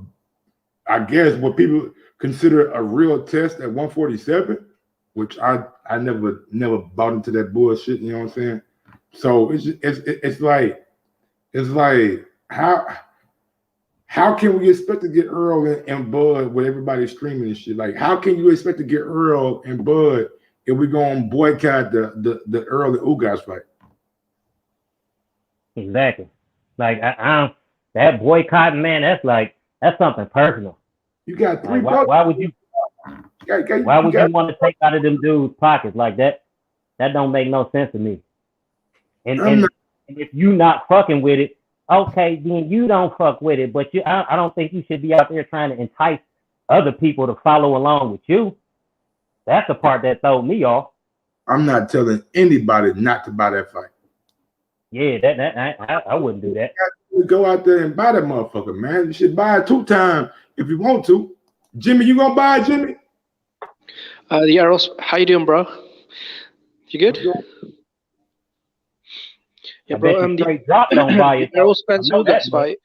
I guess what people consider a real test at 147, which I never bought into that bullshit. You know what I'm saying? So it's like how can we expect to get Earl and Bud with everybody streaming and shit? Like, how can you expect to get Earl and Bud if we're gonna boycott the Earl and Ugas fight? Exactly. Like that boycotting, man, that's something personal. You got three. Like, why would you want to take out of them dudes' pockets like that? That don't make no sense to me. And if you not fucking with it, okay, then you don't fuck with it. But I don't think you should be out there trying to entice other people to follow along with you. That's the part that throws me off. I'm not telling anybody not to buy that fight. Yeah, I wouldn't do that. Go out there and buy that motherfucker, man. You should buy it 2 times if you want to. Jimmy, you gonna buy it, Jimmy? Yeah, Ross, how you doing, bro? You good? Yeah, bro. Don't buy it. Errol Spence Ugas fight.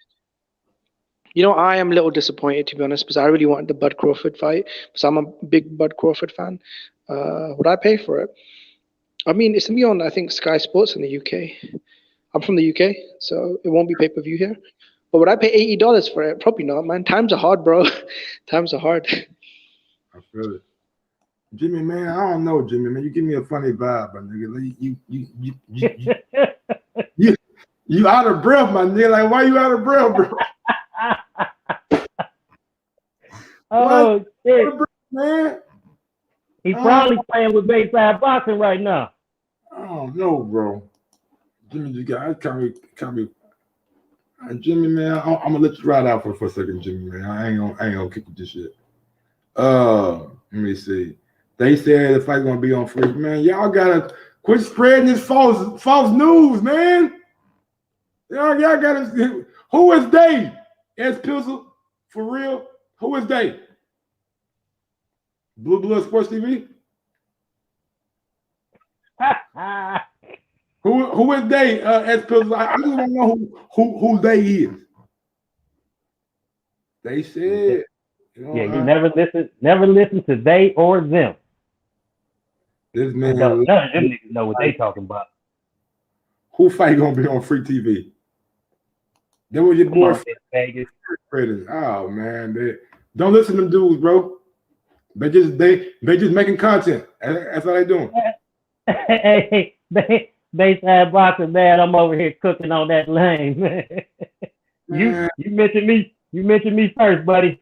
You know, I am a little disappointed, to be honest, because I really wanted the Bud Crawford fight, because I'm a big Bud Crawford fan. Would I pay for it? I mean, it's gonna be on, I think, Sky Sports in the UK. I'm from the UK, so it won't be pay-per-view here. But would I pay $80 for it? Probably not, man. Times are hard, bro. Times are hard. I feel it. Jimmy, man, I don't know, Jimmy, man. You give me a funny vibe, my nigga. You out of breath, my nigga. Like, why you out of breath, bro? Oh, shit. Breath, man. He's probably playing with Bayside Boxing right now. I don't know, bro. Jimmy, you got can't be. Jimmy, man, I'm gonna let you ride out for a second, Jimmy, man. I ain't gonna kick you this shit. Let me see. They said the fight's gonna be on free. Man, y'all gotta quit spreading this false news, man. Y'all gotta. Who is they? S Pizzle, for real? Who is they? Blue Blood Sports TV. Who is they? S Pizzle. I just want to know who they is. They said. You never listen to they or them. This man, none of them niggas know what they talking about. Who fight gonna be on free TV? That was your boy. Vegas. Oh man, they don't listen to them dudes, bro. They just making content. That's how they doing. Hey, Bayside Boxing, man. I'm over here cooking on that lane, man. You mentioned me. You mentioned me first, buddy.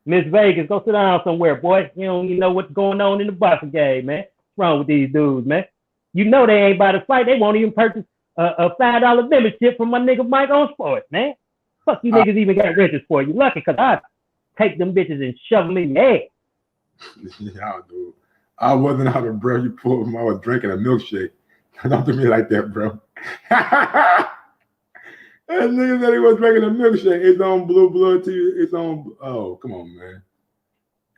Miss Vegas, go sit down somewhere, boy. You don't even know what's going on in the boxing game, man. What's wrong with these dudes, man? You know they ain't about to fight. They won't even purchase a $5 membership from my nigga Mike on Sports, man. Fuck you niggas even got renters for you. Lucky, because I take them bitches and shove them in your head. Yeah, dude. I wasn't out of breath. You pulled them. I was drinking a milkshake. Don't do me like that, bro. That nigga said he was making a milkshake. It's on Blue Blood TV. It's on. Oh, come on, man.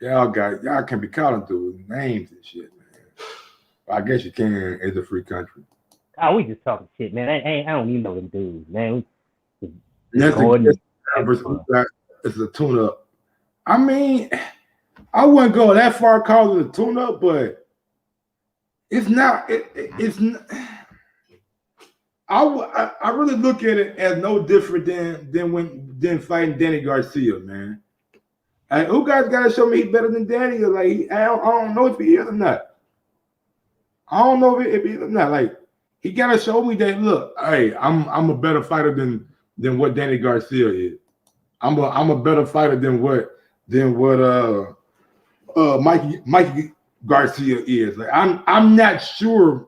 Y'all can be calling through names and shit, man. I guess you can. It's a free country. Oh, we just talking shit, man. I don't even know them dudes, man. It's a tune-up. I mean, I wouldn't go that far calling it a tune-up, but it's not. It's not. I really look at it as no different than fighting Danny Garcia, man. Like, who guys got to show me he's better than Danny? Like, I don't know if he is or not. I don't know if he is or not. Like, he got to show me that. Look, hey, I'm a better fighter than what Danny Garcia is. I'm a better fighter than what Mikey Garcia is. Like, I'm not sure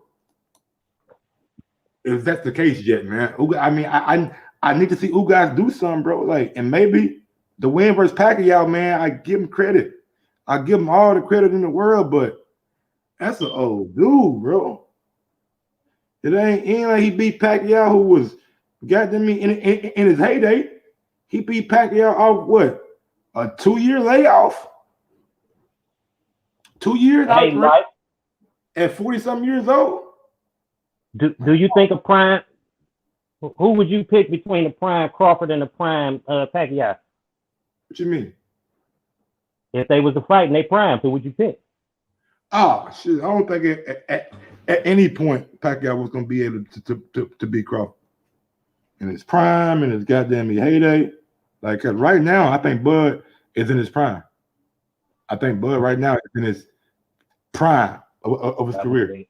if that's the case yet, man. I mean, I need to see who guys do something, bro. Like, and maybe the win versus Pacquiao, man, I give him credit. I give him all the credit in the world, but that's an old dude, bro. It ain't like he beat Pacquiao, who was goddamn me in his heyday. He beat Pacquiao off what? A 2-year layoff? 2 years Hey, Mike, at 40-something years old? do you think a prime? Who would you pick between the prime Crawford and the prime Pacquiao? What you mean? If they was a fight and they prime, who would you pick? Oh shit! I don't think at any point Pacquiao was going to be able to beat Crawford in his prime, in his goddamn heyday. Like, cause right now, I think Bud is in his prime. I think Bud right now is in his prime of his career.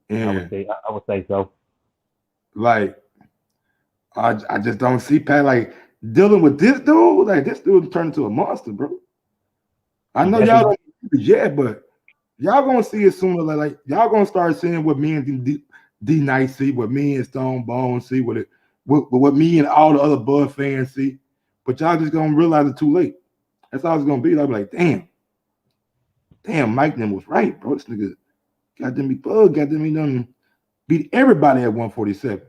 And I would say so. Like, I just don't see Pat like dealing with this dude. Like, this dude turned into a monster, bro. I know y'all don't see it yet, but y'all gonna see it sooner. Like y'all gonna start seeing what me and D Night see, what me and Stone Bone see, what me and all the other Bud fans see. But y'all just gonna realize it's too late. That's all it's gonna be. I'll be like, damn, Mike then was right, bro. This nigga goddamn me Bud, goddamn me done beat everybody at 147.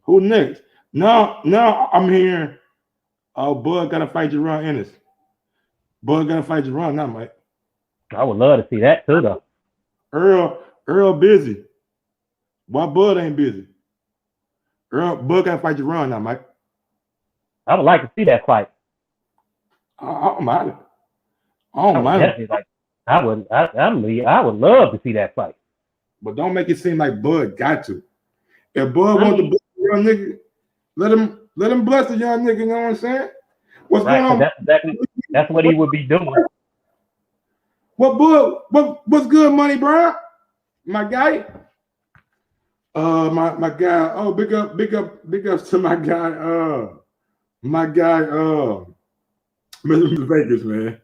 Who next? No, I'm hearing, oh, Bud gotta fight Jerron Ennis. Bud gotta fight Jerron, not Mike. I would love to see that too, though. Earl busy. Why Bud ain't busy? Bud gotta fight Jerron, not Mike. I would like to see that fight. I don't mind it. I don't mind it. I would love to see that fight. But don't make it seem like Bud got to. If Bud wants to bless the young nigga, let him bless the young nigga. You know what I'm saying? What's going on? That's what he would be doing. What's good, Money Brown? My guy. My guy. Oh, big ups to my guy. Mr. Vegas, man.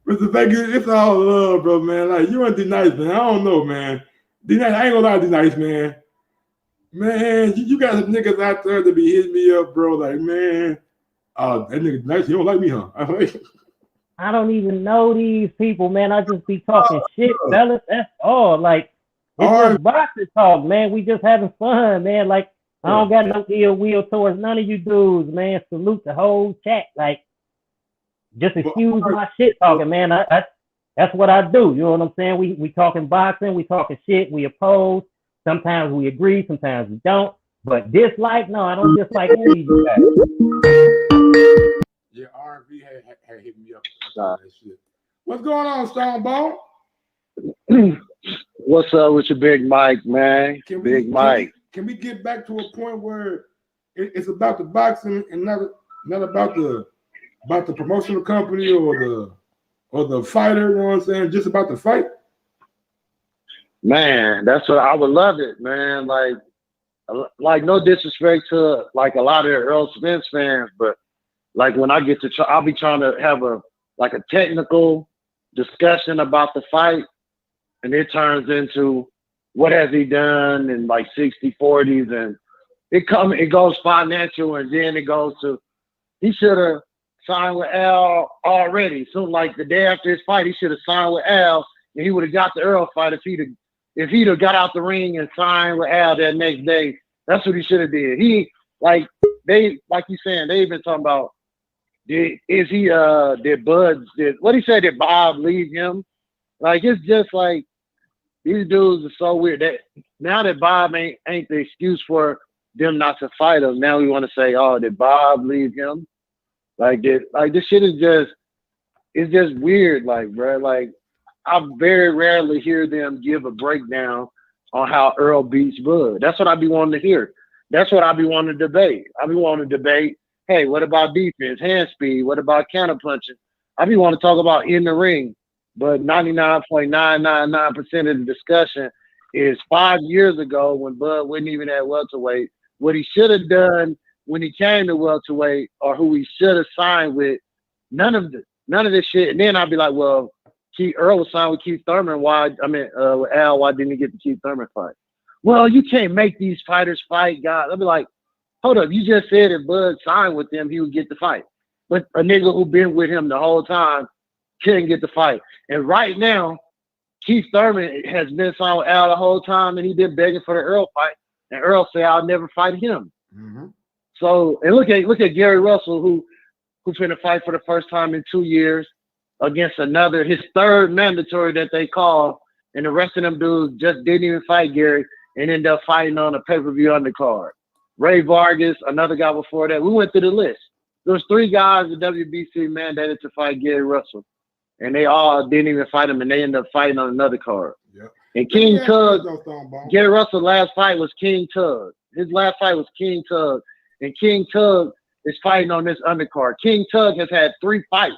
Mr. Vegas, it's all love, bro, man. Like, you and D-Nice, man. I don't know, man. D-Nice, I ain't gonna lie to D-Nice, man. Man, you got some niggas out there to be hitting me up, bro. Like, man, that nigga nice. You don't like me, huh? I don't even know these people, man. I just be talking shit, fellas. That's all. Like, it's just boxing talk, man. We just having fun, man. Like, I don't got no ill will towards none of you dudes, man. Salute the whole chat. Like, just excuse my shit talking, man. That's what I do. You know what I'm saying? We talking boxing, we talking shit, we oppose. Sometimes we agree, sometimes we don't. But dislike, no, I don't dislike any of you guys. Yeah, R&B had hit me up about that shit. What's going on, Stone Bone? What's up with your Big Mike, man? Big Mike. Can we get back to a point where it's about the boxing and not about the promotional company or the fighter? You know what I'm saying? Just about the fight. Man, that's what I would love it, man. Like no disrespect to like a lot of Earl Spence fans, but like when I get to I'll be trying to have a technical discussion about the fight, and it turns into what has he done in like 60-40s, and it goes financial, and then it goes to he should have signed with Al already. So like the day after his fight, he should have signed with Al, and he would have got the Earl fight if he'd have got out the ring and signed with Al that next day. That's what he should have did. like you saying, they even talking about did what he said, did Bob leave him? Like, it's just like these dudes are so weird that now that Bob ain't the excuse for them not to fight him, now we want to say, oh, did Bob leave him? Like this shit is just weird, like, bro. Like, I very rarely hear them give a breakdown on how Earl beats Bud. That's what I be wanting to hear. That's what I be wanting to debate. I be wanting to debate, hey, what about defense, hand speed? What about counter punching? I be wanting to talk about in the ring, but 99.999% of the discussion is 5 years ago when Bud wasn't even at welterweight, what he should have done when he came to welterweight, or who he should have signed with. None of this shit. And then I'd be like, well, Earl was signed with Keith Thurman. With Al, why didn't he get the Keith Thurman fight? Well, you can't make these fighters fight, guys. I'd be like, hold up, you just said if Bud signed with them, he would get the fight. But a nigga who been with him the whole time couldn't get the fight. And right now, Keith Thurman has been signed with Al the whole time, and he's been begging for the Earl fight. And Earl said, I'll never fight him. Mm-hmm. So, and look at Gary Russell, who's finna fight for the first time in 2 years against his third mandatory that they call, and the rest of them dudes just didn't even fight Gary and ended up fighting on a pay-per-view undercard. Ray Vargas, another guy before that. We went through the list. There was 3 guys the WBC mandated to fight Gary Russell, and they all didn't even fight him, and they ended up fighting on another card. Yep. And King Tug, Gary Russell's last fight was King Tug. His last fight was King Tug, and King Tug is fighting on this undercard. King Tug has had 3 fights,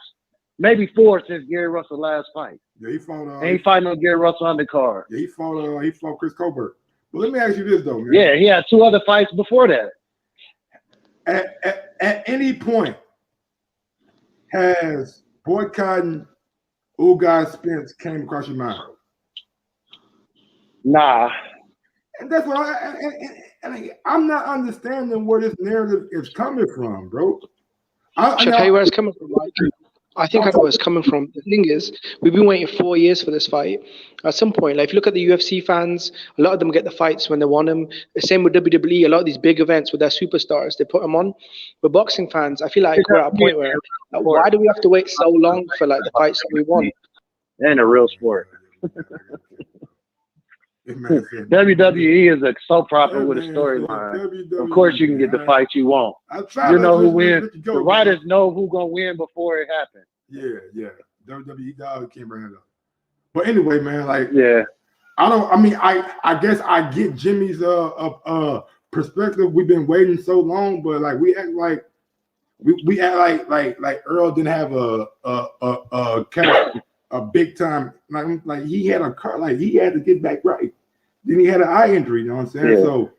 maybe 4 since Gary Russell's last fight. Yeah, he fought. And he fighting on Gary Russell undercard. Yeah, he fought Chris Colbert. But let me ask you this though, man. Yeah, he had 2 other fights before that. At any point, has boycotting Ugas Spence came across your mind? Nah. And that's what I'm not understanding where this narrative is coming from, bro. Should I tell you where it's coming from, Mike? I think I know where it's coming from. The thing is, we've been waiting 4 years for this fight. At some point, like if you look at the UFC fans, a lot of them get the fights when they want them. The same with WWE. A lot of these big events with their superstars, they put them on. But boxing fans, I feel like we're at a point where, why do we have to wait so long for like the fights that we want? And a real sport. WWE is a soap opera with a storyline. Of course, you can get the fight you want. You know who wins. The writers know who's gonna win before it happens. Yeah. WWE dog can't bring it up. But anyway, man, like, yeah, I guess I get Jimmy's perspective. We've been waiting so long, but like we act like Earl didn't have a big time, like he had a car, like he had to get back right. Then he had an eye injury, you know what I'm saying? Yeah. So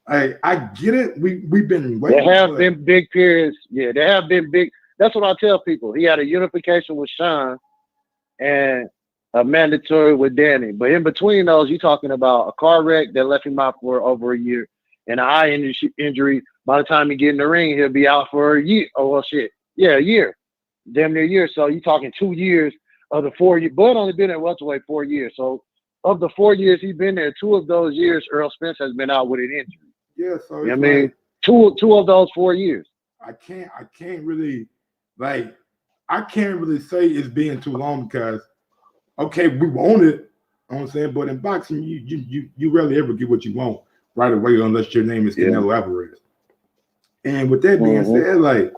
I get it. We've been waiting. There have been big periods. Yeah, there have been big. That's what I tell people. He had a unification with Sean and a mandatory with Danny. But in between those, you're talking about a car wreck that left him out for over a year, and an eye injury. By the time he get in the ring, he'll be out for a year. Oh well, shit. Yeah, a year, damn near a year. So you're talking 2 years. Of the 4 years, Bud only been at welterweight 4 years. So of the 4 years he's been there, 2 of those years Earl Spence has been out with an injury. Yeah, so I mean, two of those 4 years. I can't really say it's being too long because okay, we want it. You know what I'm saying, but in boxing, you rarely ever get what you want right away unless your name is Canelo Alvarez. And with that being said, like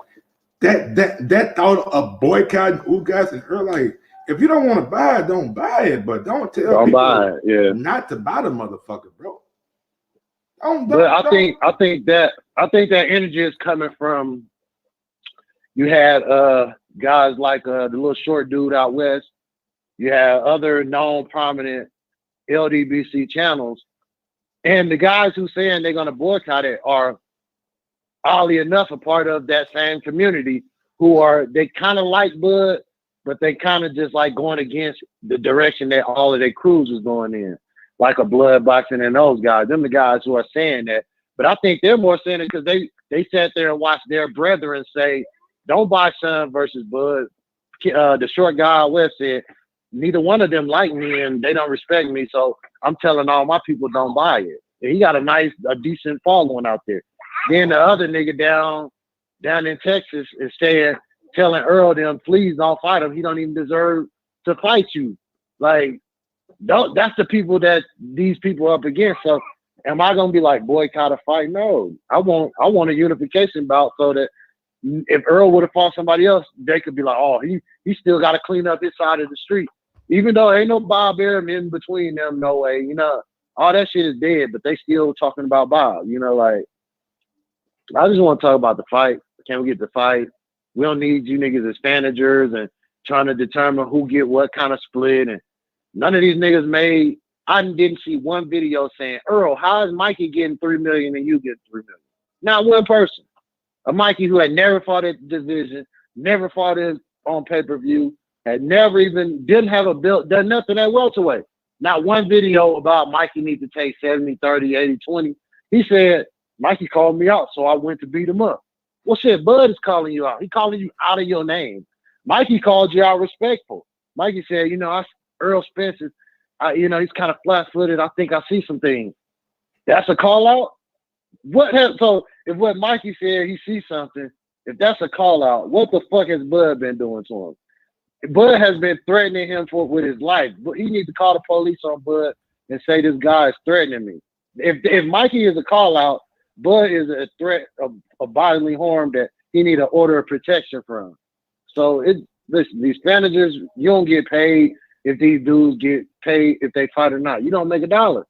that thought of boycotting Ugas and Earl, like, if you don't want to buy it, don't buy it. But don't tell people not to buy the motherfucker, bro. I think that energy is coming from. You had guys like the little short dude out west. You have other known prominent LDBC channels, and the guys who saying they're gonna boycott it are oddly enough a part of that same community they kind of like Bud, but they kind of just like going against the direction that all of their crews is going in, like a Blood Boxing and those guys. Them the guys who are saying that. But I think they're more saying it because they sat there and watched their brethren say, don't buy Sean versus Bud. The short guy out west said, neither one of them like me and they don't respect me, so I'm telling all my people don't buy it. And he got a decent following out there. Then the other nigga down in Texas is telling Earl them, please don't fight him. He don't even deserve to fight you. Like, that's the people that these people are up against. So am I gonna be like boycott a fight? No. I want a unification bout so that if Earl would have fought somebody else, they could be like, oh, he still got to clean up his side of the street. Even though ain't no Bob Arum in between them, no way. You know, all that shit is dead, but they still talking about Bob. You know, like, I just want to talk about the fight. Can we get the fight? We don't need you niggas as managers and trying to determine who get what kind of split. And none of these niggas made. I didn't see one video saying, Earl, how is Mikey getting $3 million and you get $3 million? Not one person. A Mikey who had never fought at division, never fought it on pay-per-view, had never even, didn't have a belt, done nothing at welterweight. Not one video about Mikey need to take 70, 30, 80, 20. He said, Mikey called me out, so I went to beat him up. Well, shit, Bud is calling you out. He calling you out of your name. Mikey called you out respectful. Mikey said, you know, Earl Spencer, you know, he's kind of flat-footed. I think I see some things. That's a call-out? So if what Mikey said, he sees something, if that's a call-out, what the fuck has Bud been doing to him? Bud has been threatening him with his life. But he needs to call the police on Bud and say this guy is threatening me. If Mikey is a call-out, Bud is a threat of bodily harm that he need an order of protection from. So listen, these managers, you don't get paid if these dudes get paid if they fight or not. You don't make $1.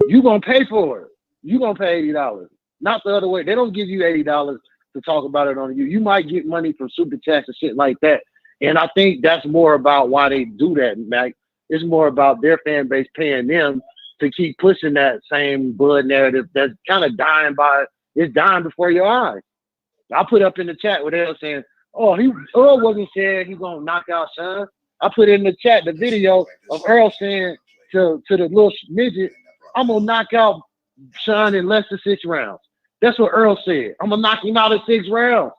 You gonna pay for it. You gonna pay $80. Not the other way. They don't give you $80 to talk about it on you. You might get money from super chats and shit like that. And I think that's more about why they do that, Mac. It's more about their fan base paying them to keep pushing that same Bud narrative that's kind of dying before your eyes. I put up in the chat where they were saying, oh, Earl wasn't saying he's gonna knock out Sean. I put in the chat the video of Earl saying to the little midget, I'm gonna knock out Sean in less than 6 rounds. That's what Earl said. I'm gonna knock him out in 6 rounds.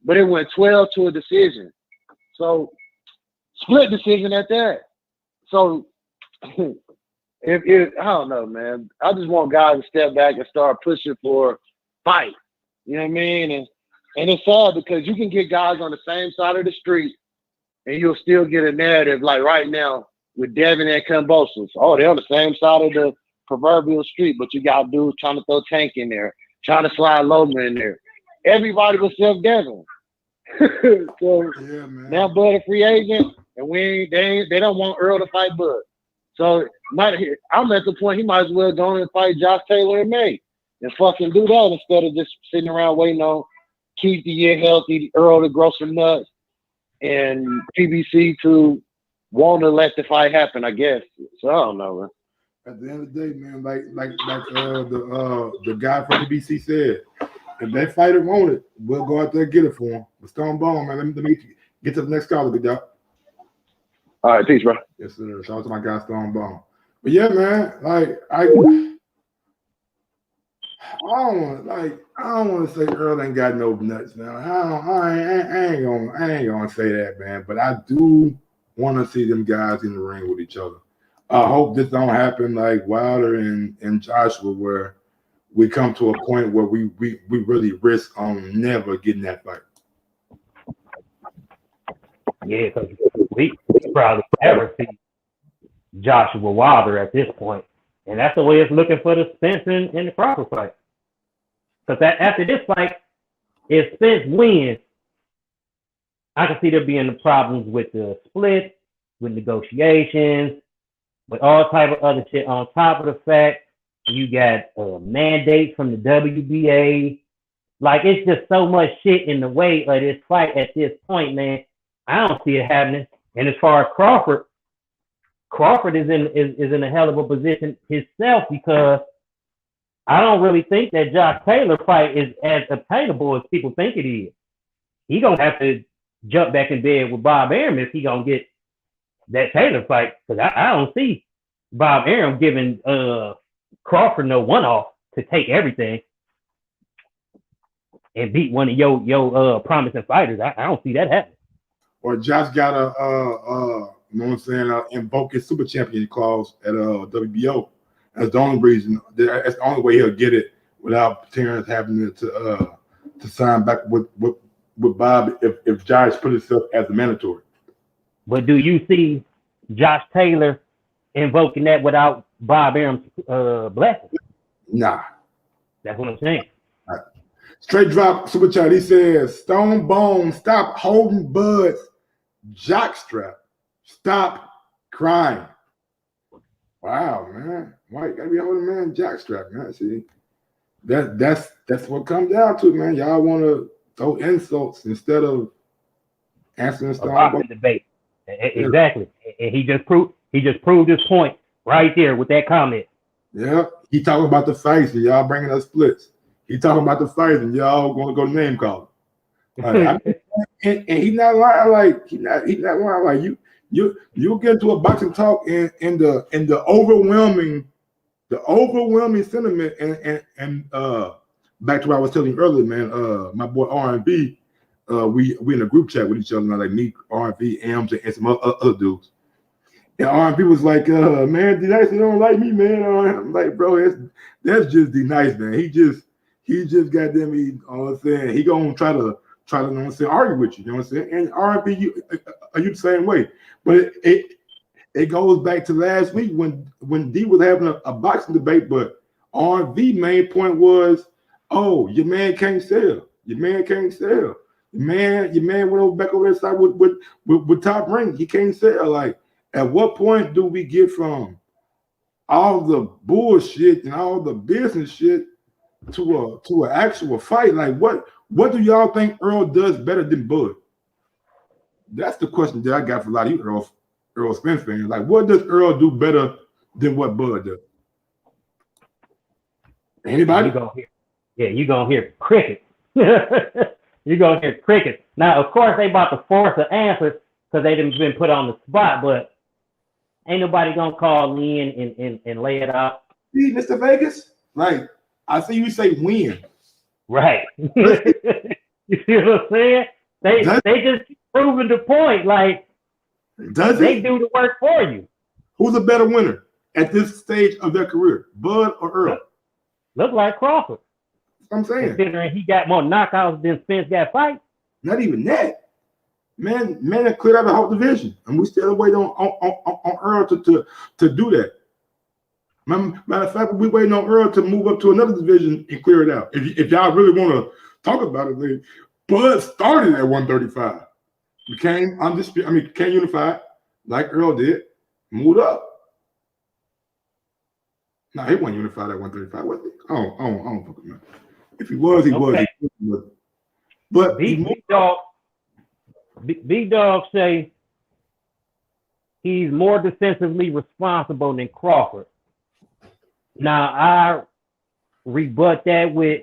But it went 12 to a decision. So split decision at that. So if I don't know, man. I just want guys to step back and start pushing for fight. You know what I mean? And it's sad because you can get guys on the same side of the street and you'll still get a narrative like right now with Devin and Kambosos. Oh, they're on the same side of the proverbial street, but you got dudes trying to throw Tank in there, trying to slide Loman in there. Everybody except Devin. So yeah, man. Now Bud a free agent, and they don't want Earl to fight Bud. So I'm at the point he might as well go and fight Josh Taylor in May and fucking do that instead of just sitting around waiting on Keith to get healthy, Earl to grow some nuts, and PBC to want to let the fight happen, I guess. So I don't know, man. At the end of the day, man, like the guy from PBC said, if that fighter want it, we'll go out there and get it for him. But Stone Bone, man, let me get to the next caller, good dog. All right, peace, bro. Yes, sir. Shout out to my guy Stone Bone. But yeah, man, like I don't want to say Earl ain't got no nuts, man. I ain't gonna say that, man. But I do want to see them guys in the ring with each other. I hope this don't happen like Wilder and Joshua, where we come to a point where we really risk on never getting that fight. Yeah, because we probably never see Joshua Wilder at this point. And that's the way it's looking for the Spence and the Crawford fight. Because after this fight, if Spence wins, I can see there being problems with the split, with negotiations, with all type of other shit. On top of the fact, you got mandates from the WBA. Like, it's just so much shit in the way of this fight at this point, man. I don't see it happening. And as far as Crawford is in a hell of a position himself, because I don't really think that Josh Taylor fight is as obtainable as people think it is. He gonna have to jump back in bed with Bob Arum if he gonna get that Taylor fight, because I don't see Bob Arum giving Crawford no one-off to take everything and beat one of your promising fighters. I don't see that happening. Or Josh got you know what I'm saying, invoke his super champion clause at WBO. That's the only reason. That's the only way he'll get it without Terrence having to sign back with Bob if Josh put himself as the mandatory. But do you see Josh Taylor invoking that without Bob Arum's blessing? Nah. That's what I'm saying. Right. Straight drop super chat. He says, Stone Bone, stop holding Bud's jockstrap. Stop crying. Wow, man. Why you gotta be holding man jockstrap, man? See, that's what comes down to, man. Y'all want to throw insults instead of answering Stone Bone debate. Exactly. And he just proved his point right there with that comment. Yeah, he talking about the fights and y'all bringing us splits. He talking about the fights and y'all going to go name call. And he's not lying. Like he's not lying. Like you get into a boxing talk and the overwhelming sentiment and back to what I was telling you earlier, man. My boy R&B, we in a group chat with each other, like me, R&B, Ams, and some other dudes. And R&B was like, man, D-Nice, don't like me, man. I'm like, bro, that's just D-Nice, man. He just goddamn, you know what I'm saying? He gonna try to, you know what I'm saying, argue with you, you know what I'm saying? And R&B, you the same way. But it goes back to last week when D was having a boxing debate, but R&B main point was, oh, your man can't sell. Your man can't sell. Your man went back over that side with Top Rank. He can't sell. Like, at what point do we get from all the bullshit and all the business shit to an actual fight? Like, what do y'all think Earl does better than Bud? That's the question that I got for a lot of you Earl Spence fans. Like, what does Earl do better than what Bud does? Anybody? You're gonna hear crickets. You're gonna hear crickets. Now, of course, they about to force an answer because they didn't been put on the spot, but ain't nobody gonna call in and lay it out. See, Mr. Vegas, like I see you say win. Right. You see what I'm saying? They just keep proving the point. Like, they do the work for you. Who's a better winner at this stage of their career, Bud or Earl? Look like Crawford. I'm saying, considering he got more knockouts than Spence got fights. Not even that. Man, that cleared out the whole division, and we still waiting on Earl to do that. Matter of fact, we waiting on Earl to move up to another division and clear it out. If y'all really want to talk about it, then Bud started at 135, became undisputed. Became unified like Earl did, moved up. No, he wasn't unified at 135, was he? I don't fucking know. If he was, he was. But Big Dog say he's more defensively responsible than Crawford. Now I rebut that with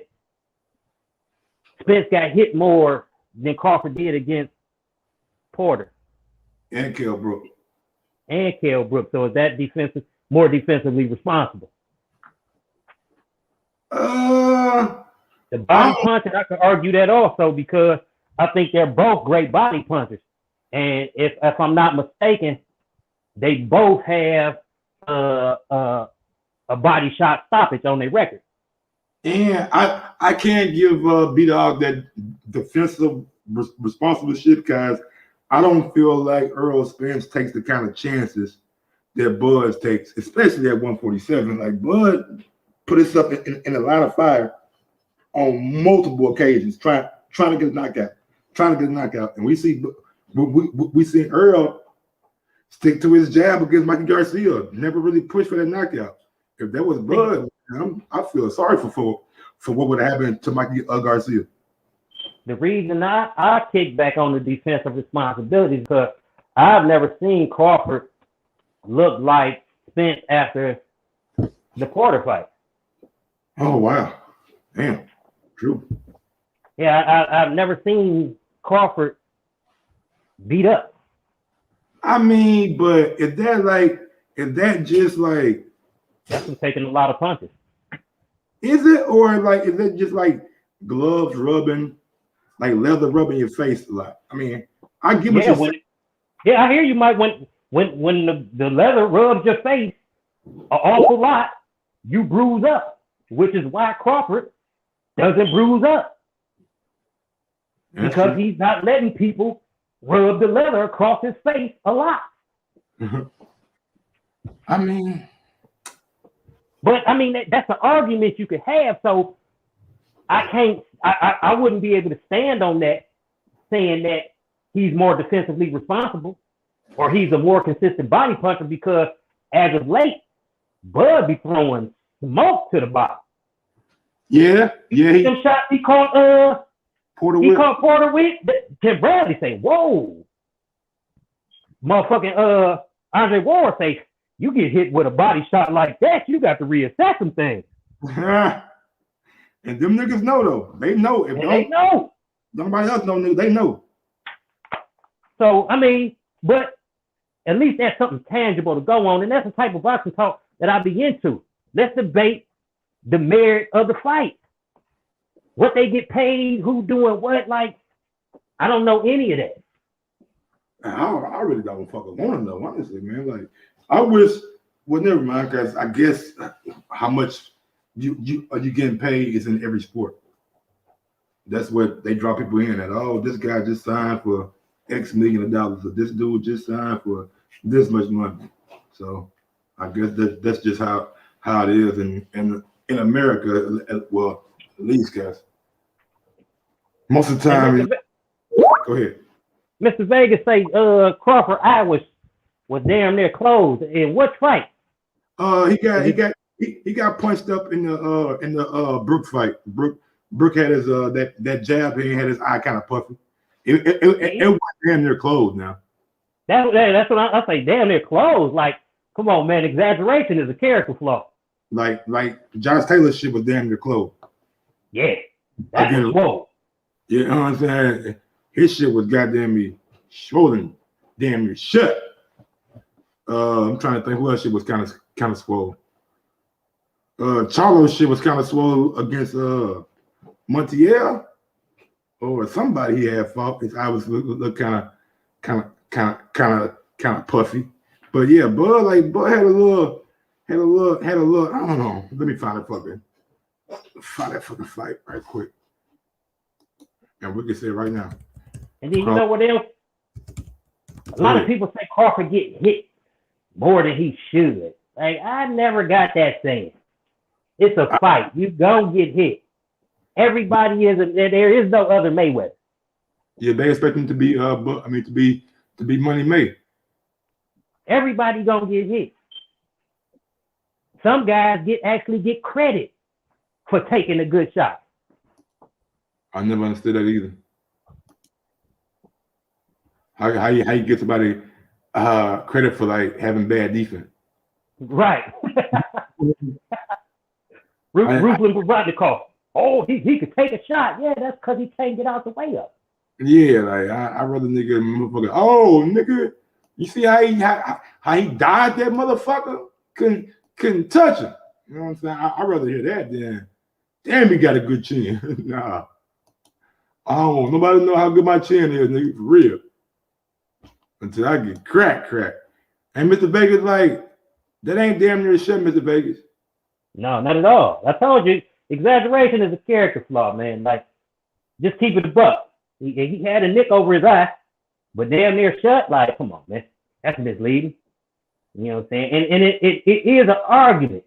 Spence got hit more than Crawford did against Porter and Kell Brook. So is that more defensively responsible? The body puncher, I could argue that also because I think they're both great body punchers. And if I'm not mistaken, they both have a body shot stoppage on their record. And I can't give B-Dog that defensive responsible shit because I don't feel like Earl Spence takes the kind of chances that Bud takes, especially at 147. Like, Bud put himself in a line of fire on multiple occasions, trying to get a knockout. And we see Earl stick to his jab against Mikey Garcia, never really push for that knockout. If that was Bud, I feel sorry for what would happen to Mikey Garcia. The reason I kick back on the defensive responsibility is because I've never seen Crawford look like Spence after the Porter fight. Oh, wow. Damn. True. Yeah, I've never seen Crawford beat up. But is that just like that's him taking a lot of punches. Is it, or is it just like gloves rubbing, like leather rubbing your face a lot? I get what you're saying. Yeah, I hear you, Mike. When the leather rubs your face an awful lot, you bruise up. which is why Crawford doesn't bruise up. That's Because true. he's not letting people rub the leather across his face a lot. I mean, But I mean, that's an argument you could have. So I wouldn't be able to stand on that, saying that he's more defensively responsible or he's a more consistent body puncher, because as of late, Bud be throwing smoke to the bottom. yeah. Them shots he caught Porter he Whip. caught Porter with. Tim Bradley say, "Whoa." Motherfucking Andre Ward say, "You get hit with a body shot like that, you got to reassess some things." And them niggas know though. They know. If And they know. nobody else know, nigga, they know. So I mean, but at least that's something tangible to go on, and that's the type of boxing talk that I be into. Let's debate the merit of the fight, what they get paid, who doing what. Like, I don't know any of that. I really don't fucking want to know, honestly, man. Like, I wish. Well, never mind, because I guess how much you are you getting paid is in every sport. That's what they draw people in at. Oh, this guy just signed for X million of dollars, or this dude just signed for this much money. So I guess that's just how it is in America. Well, at least, guys. Most of the time. Go ahead. Mr. Vegas say Crawford eye was damn near closed. In what fight? He got punched up in the Brook fight. Brook had his that jab, he had his eye kind of puffy. It was damn near closed now. That's what I say. Damn near closed. Like, come on, man. Exaggeration is a character flaw. Like Josh Taylor's shit was damn near closed. Yeah, that's whoa. Yeah, you know what I'm saying? His shit was goddamn me swollen, damn near shut. I'm trying to think who else shit was kind of swollen. Charlo's shit was kind of swollen against Montiel or somebody he had fought. His eye was look kind of puffy. But yeah, Bud had a little. I don't know. Let me find that fucking fight right quick, and we can say it right now. And then you know what else? A lot of people say Crawford get hit more than he should. Like, I never got that saying. It's a fight. You gonna get hit. Everybody there is no other Mayweather. Yeah, they expect him to be to be money made. Everybody gonna get hit. Some guys actually get credit for taking a good shot. I never understood that either. How you get somebody credit for like having bad defense? Right. Ruslan Provodnikov. Oh, he could take a shot. Yeah, that's because he can't get out the way up. Yeah, like I rather nigga motherfucker. Oh, nigga, you see how he died? That motherfucker couldn't touch him. You know what I'm saying? I rather hear that than damn, he got a good chin. Nah, I don't want nobody to know how good my chin is, nigga, for real. Until I get crack. And Mr. Vegas, like, that ain't damn near shit, Mr. Vegas. No, not at all. I told you, exaggeration is a character flaw, man. Like, just keep it a buck. He had a nick over his eye, but damn near shut. Like, come on, man. That's misleading. You know what I'm saying? And it is an argument.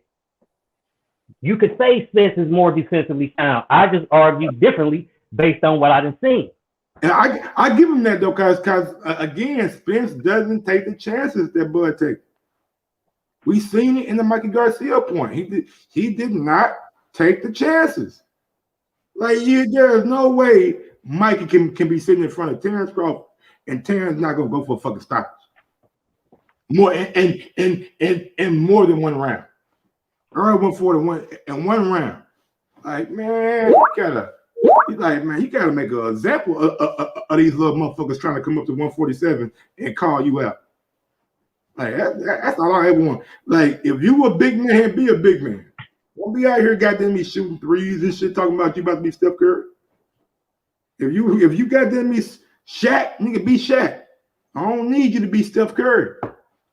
You could say Spence is more defensively sound. I just argue differently based on what I done seen. And I give him that though, because again, Spence doesn't take the chances that Bud takes. We seen it in the Mikey Garcia point. He did not take the chances. Like, there is no way Mikey can be sitting in front of Terrence Crawford and Terrence not gonna go for a fucking stoppage. More and more than one round. Earl went for in one round. Like, man, you gotta make an example of these little motherfuckers trying to come up to 147 and call you out. Like, that's all I ever want. Like, if you a big man, be a big man. Don't be out here goddamn me shooting threes and shit, talking about you about to be Steph Curry. If you goddamn me Shaq, nigga, be Shaq. I don't need you to be Steph Curry.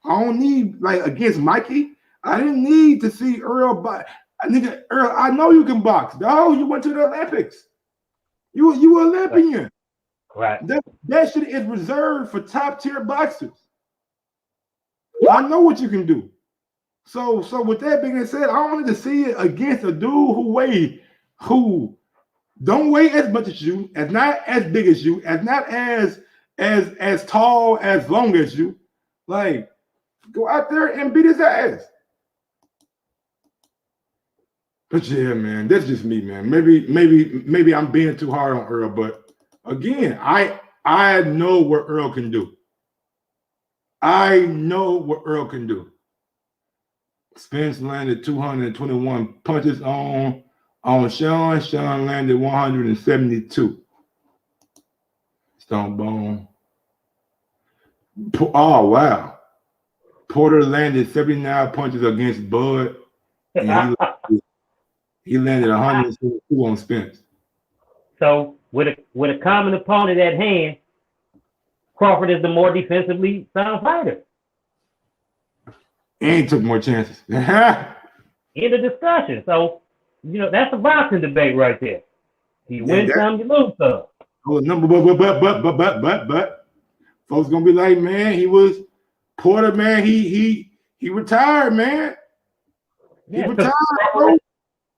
I don't need, like, against Mikey. I didn't need to see Earl Nigga, Earl, I know you can box, dog. You went to the Olympics. You were Olympian. Right. That shit is reserved for top tier boxers. I know what you can do. So with that being said, I wanted to see it against a dude who don't weigh as much as you, as not as big as you, as not as tall, as long as you. Like, go out there and beat his ass. But yeah, man, that's just me, man. Maybe I'm being too hard on Earl, but again, I know what Earl can do. I know what Earl can do. Spence landed 221 punches on Sean. Sean landed 172. Stone Bone. Oh, wow. Porter landed 79 punches against Bud. And he landed 172 on Spence. So with a common opponent at hand, Crawford is the more defensively sound fighter. And he took more chances. In the discussion. So, that's a boxing debate right there. You win some, you lose some. But folks gonna be like, man, he was Porter, man. He retired, man. He retired, bro.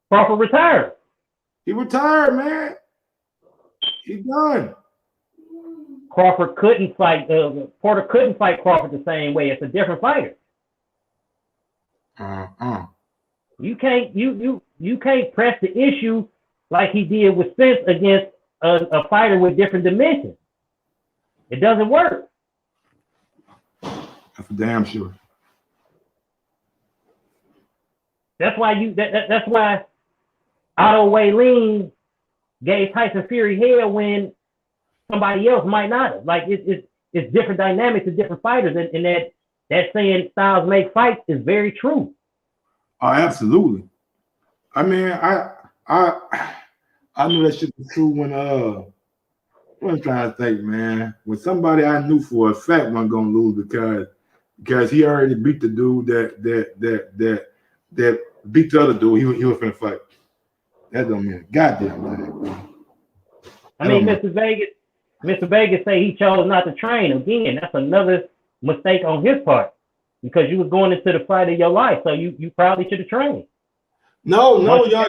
Crawford retired. He retired, man. He's done. Crawford couldn't fight. Porter couldn't fight Crawford the same way. It's a different fighter. You can't press the issue like he did with Spence against a fighter with different dimensions. It doesn't work. That's for damn sure. That's why that's why Otto Waylene gave Tyson Fury hell when somebody else might not have. Like it's different dynamics of different fighters, and that saying styles make fights is very true. Oh, absolutely. I mean, I knew that shit was true when I'm trying to think, man. When somebody I knew for a fact wasn't gonna lose because he already beat the dude that beat the other dude. He was finna fight. That don't mean a goddamn thing. I mean, Mr. Vegas say he chose not to train. Again, that's another mistake on his part because you was going into the fight of your life, so you probably should have trained. No, y'all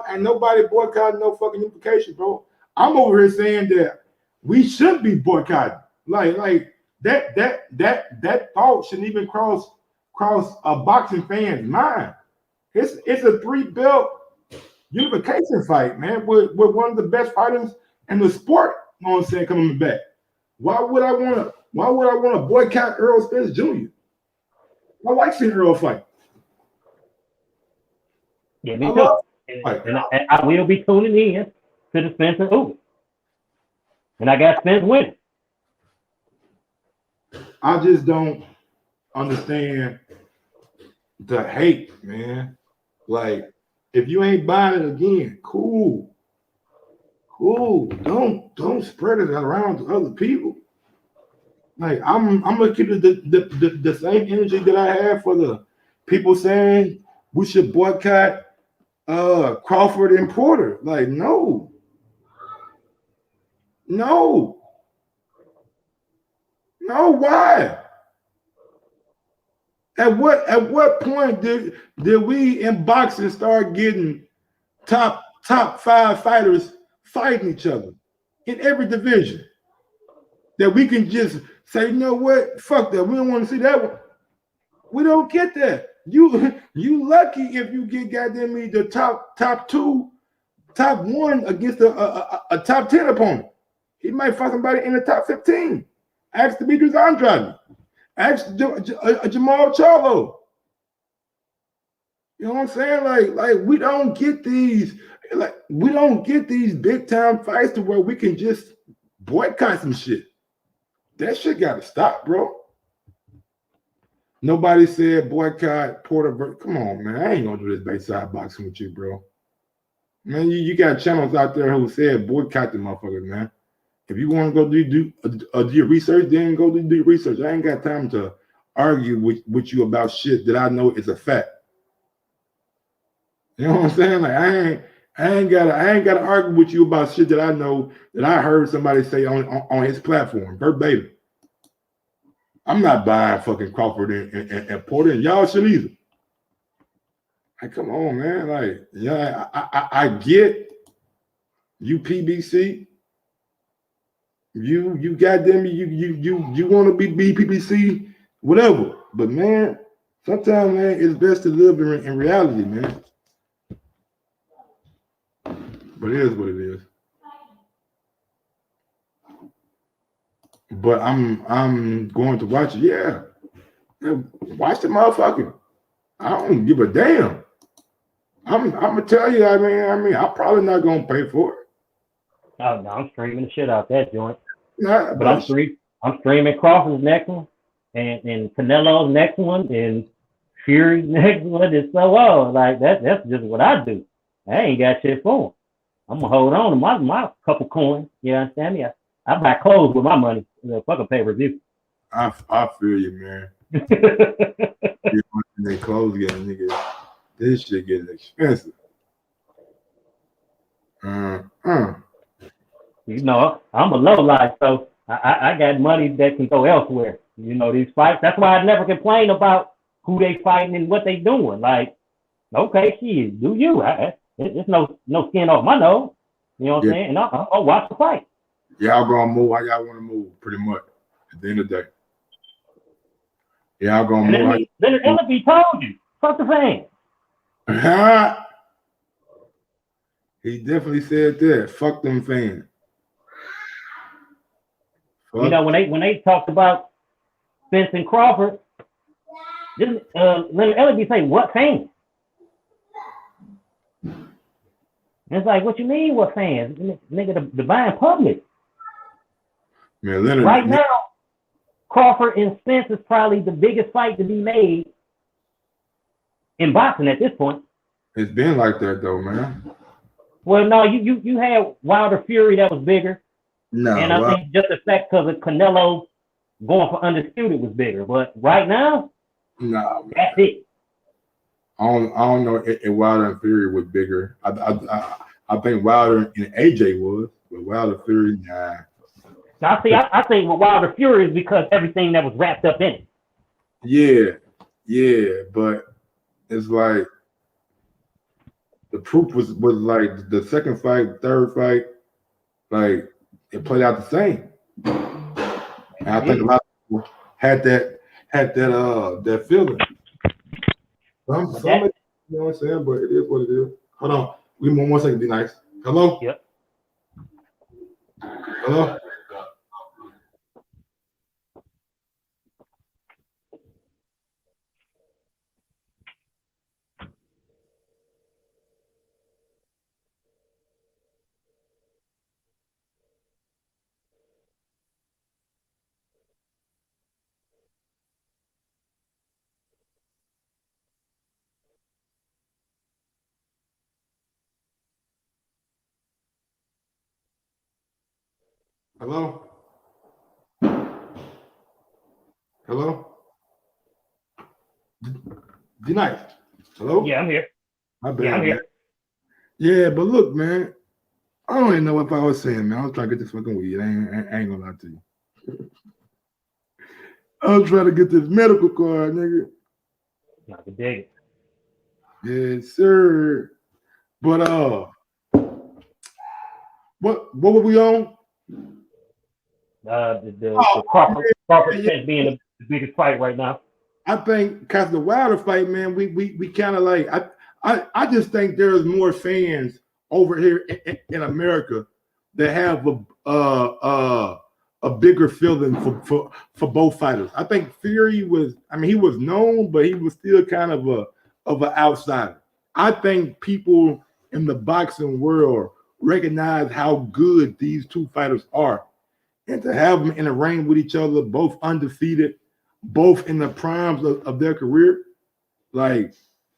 and nobody boycotting no fucking implications, bro. I'm over here saying that we should be boycotting. Like that thought shouldn't even cross a boxing fan's mind. It's a 3-belt unification fight, man, with one of the best fighters in the sport. You know what I'm saying, coming back. Why would I want to boycott Earl Spence Jr.? I like seeing Earl fight. Yeah, me too. And I will be tuning in to the Spence and Uber. And I got Spence winning. I just don't understand the hate, man. Like, if you ain't buying it again, cool. Don't spread it around to other people. Like, I'm gonna keep the same energy that I have for the people saying we should boycott Crawford and Porter. Like, no. Why? At what point did we in boxing start getting top 5 fighters fighting each other in every division? That we can just say, you know what? Fuck that. We don't want to see that one. We don't get that. You lucky if you get goddamn me the top 2, top 1 against a top 10 opponent. He might fight somebody in the top 15. Ask Demetrius Andrade. Ask Jamal Charlo. You know what I'm saying? Like we don't get these big time fights to where we can just boycott some shit. That shit got to stop, bro. Nobody said boycott Porter. Come on, man. I ain't gonna do this Bayside boxing with you, bro. Man, you got channels out there who said boycott the motherfuckers, man. If you want to go do your research, then go do your research. I ain't got time to argue with you about shit that I know is a fact. You know what I'm saying? Like I ain't gotta argue with you about shit that I know that I heard somebody say on his platform verbatim. I'm not buying fucking Crawford and Porter, and y'all should either. Like, come on, man. Like, yeah, I get you PBC. You goddamn you want to be PBC, whatever. But man, sometimes man, it's best to live in reality, man. But it is what it is. But I'm going to watch it. Yeah. Watch the motherfucker. I don't give a damn. I'm gonna tell you, I mean, I'm probably not gonna pay for it. Oh no, I'm streaming the shit out that joint. Nah, But I'm streaming Crawford's next one, and Canelo's next one, and Fury's next one, and so on. Like that's just what I do. I ain't got shit for them. I'm gonna hold on to my couple coins. You understand me? I buy clothes with my money. Fucking pay review. I feel you, man. They clothes getting nigga. This shit getting expensive. You know, I'm a low life, so I got money that can go elsewhere. You know, these fights. That's why I never complain about who they fighting and what they doing. Like, okay, shit, do you? It's no skin off my nose. You know what I'm saying? And I'll watch the fight. Y'all gonna move how y'all want to move, pretty much. At the end of the day, y'all gonna move. Leonard Ellerbe told you, fuck the fans. He definitely said that. Fuck them fans. You know, when they talked about Spence and Crawford, Leonard Ellerbe say, what fans? And it's like, what you mean, what fans? Nigga, the buying public. Man, Leonard, right now, Crawford and Spence is probably the biggest fight to be made in boxing at this point. It's been like that though, man. Well, no, you had Wilder Fury that was bigger. No, and I think just the fact because of Canelo going for undisputed was bigger. But right now, that's it. I don't know if Wilder and Fury was bigger. I think Wilder and AJ was, but Wilder Fury, nah. I think with Wilder Fury is because everything that was wrapped up in it. Yeah, but it's like the proof was like the second fight, third fight, like it played out the same. And I think a lot of people had that feeling. You know what I'm saying? But it is what it is. Hold on. Give me 1 second, be nice. Hello? Yep. Hello? Hello? Hello? Be nice. Hello? Yeah, I'm here. My bad. Yeah, I'm here. Yeah, but look, man, I don't even know what I was saying, man. I was trying to get this fucking weed. I ain't gonna lie to you. I was trying to get this medical card, nigga. I can dig it. Yes, sir. But what were we on? The Crawford Spence being the biggest fight right now. I think because the Wilder fight, man, we kind of like I just think there's more fans over here in America that have a bigger feeling for both fighters. I think Fury was, he was known, but he was still kind of an outsider. I think people in the boxing world recognize how good these two fighters are, and to have them in a ring with each other, both undefeated, both in the primes of their career, like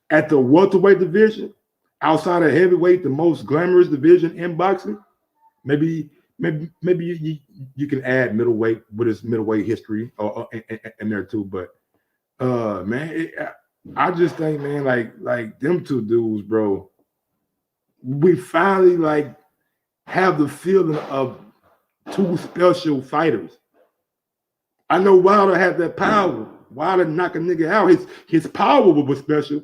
at the welterweight division, outside of heavyweight, the most glamorous division in boxing. Maybe you can add middleweight with its middleweight history in there too. But man, I just think, man, like them two dudes, bro. We finally like have the feeling of two special fighters. I know Wilder had that power. Wilder knock a nigga out. His power was special,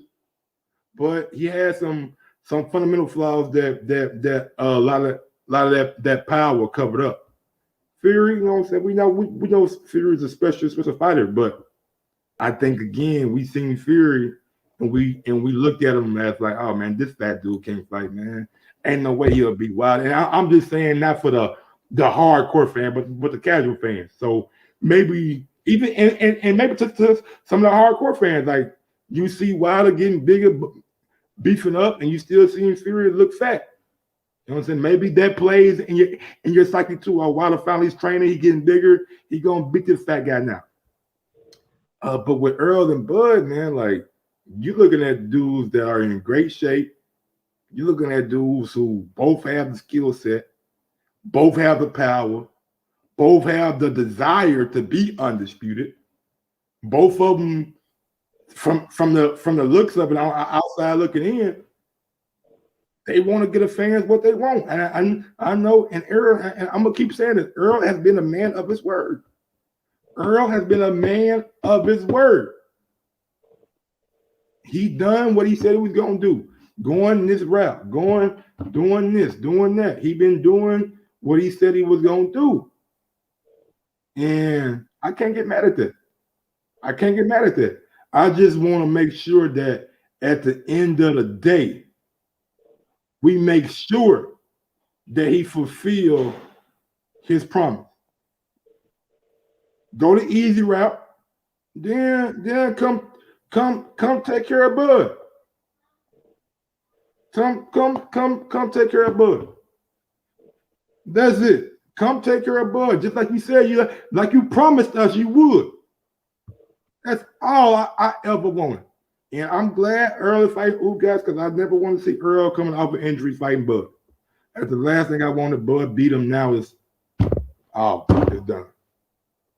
but he had some fundamental flaws that a lot of that power covered up. Fury, you know what I'm saying? We know Fury is a special fighter, but I think again we seen Fury and we looked at him as like, oh man, this fat dude can't fight, man. Ain't no way he'll beat Wilder. And I'm just saying not for the hardcore fan, but the casual fans. So maybe even and maybe to some of the hardcore fans, like you see Wilder getting bigger, beefing up, and you still seeing Fury look fat. You know what I'm saying? Maybe that plays in your psyche too. Wilder finally he's training, he getting bigger, he gonna beat this fat guy now. But with Earl and Bud, man, like you're looking at dudes that are in great shape. You're looking at dudes who both have the skill set, both have the power, both have the desire to be undisputed. Both of them, from the looks of it, outside looking in, they want to get the fans what they want. And I know, and Earl, and I'm gonna keep saying this, Earl has been a man of his word. Earl has been a man of his word. He done what he said he was gonna do. Going this route, doing this, doing that. He been doing what he said he was gonna do. And I can't get mad at that. I can't get mad at that. I just want to make sure that at the end of the day, we make sure that he fulfill his promise. Go the easy route, then come take care of Bud. Come take care of Bud. That's it. Come take care of Bud, just like you said, you promised us you would. That's all I ever wanted. And I'm glad Earl is fighting Ugas because I never want to see Earl coming off an injury fighting Bud. That's the last thing I wanted. Bud beat him now is, oh, it's done.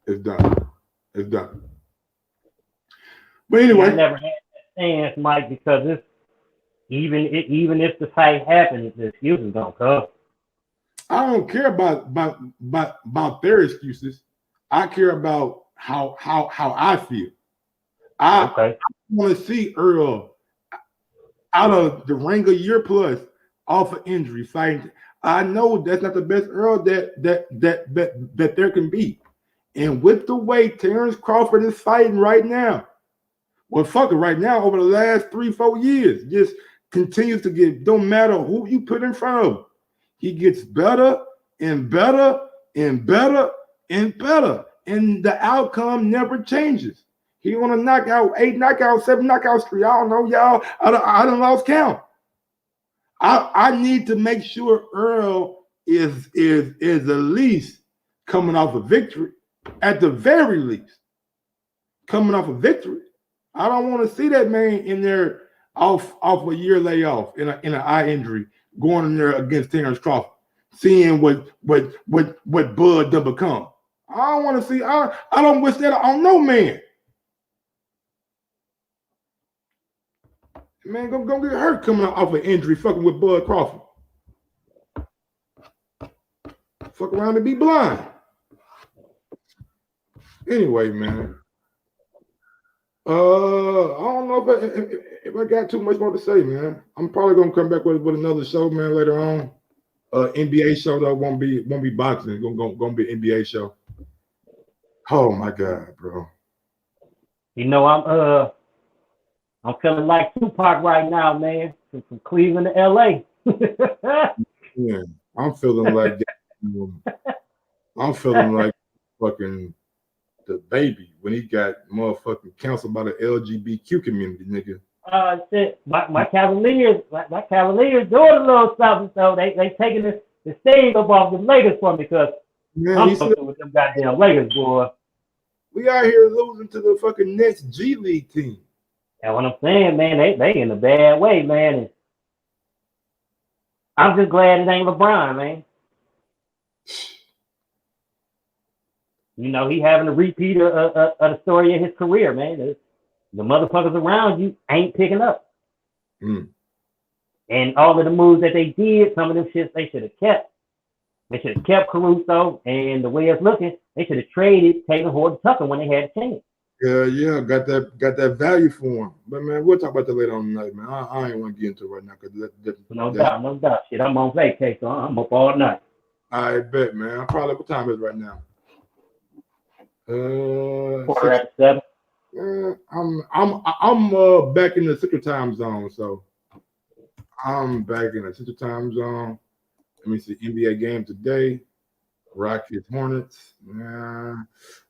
It's done. It's done. But anyway. I never had that chance, Mike, because it's even if the fight happens, the excuses don't come. I don't care about their excuses. I care about how I feel. I want to see Earl out of the ring a year plus off of injury fighting. I know that's not the best Earl that there can be. And with the way Terrence Crawford is fighting right now, well, fuck it, right now, over the last 3-4 years, just continues to get, don't matter who you put in front of him, he gets better and better and better and better. And the outcome never changes. He on a knockout, 8 knockouts, 7 knockout streak. I don't know, y'all. I done lost count. I need to make sure Earl is at least coming off a victory. At the very least, coming off a victory. I don't want to see that man in there off a year layoff in an eye injury, going in there against Terrence Crawford, seeing what Bud done become. I don't want to see. I don't wish that on no man. Man, go get hurt coming off an injury, fucking with Bud Crawford. Fuck around and be blind. Anyway, man. I don't know if I got too much more to say, man. I'm probably gonna come back with another show, man, later on. NBA show though won't be boxing. It's gonna be an NBA show. Oh my God, bro. You know, I'm feeling like Tupac right now, man. From Cleveland to LA. Yeah, I'm feeling like I'm feeling like fucking the baby when he got motherfucking counseled by the LGBTQ community, nigga. Shit. My Cavaliers doing a little something, so they taking the sting up off the Lakers for me because I'm fucking with them goddamn Lakers, boy. We out here losing to the fucking Nets G League team. And what I'm saying, man, they in a bad way, man. And I'm just glad it ain't LeBron, man. You know, he having a repeat of the story of his career, man. the motherfuckers around you ain't picking up. Mm. And all of the moves that they did, some of them shits they should have kept. They should have kept Caruso, and the way it's looking, they should have traded Taylor Horton Tucker when they had a chance. Yeah, got that value for him. But man, we'll talk about that later on tonight, man. I ain't want to get into it right now because No doubt. Shit, I'm on vacation, so I'm up all night. I bet, man. Probably what time is it right now? 7:15. I'm back in the Central Time Zone, so I'm back in the Central Time Zone. Let me see NBA game today. Rockets Hornets. Man,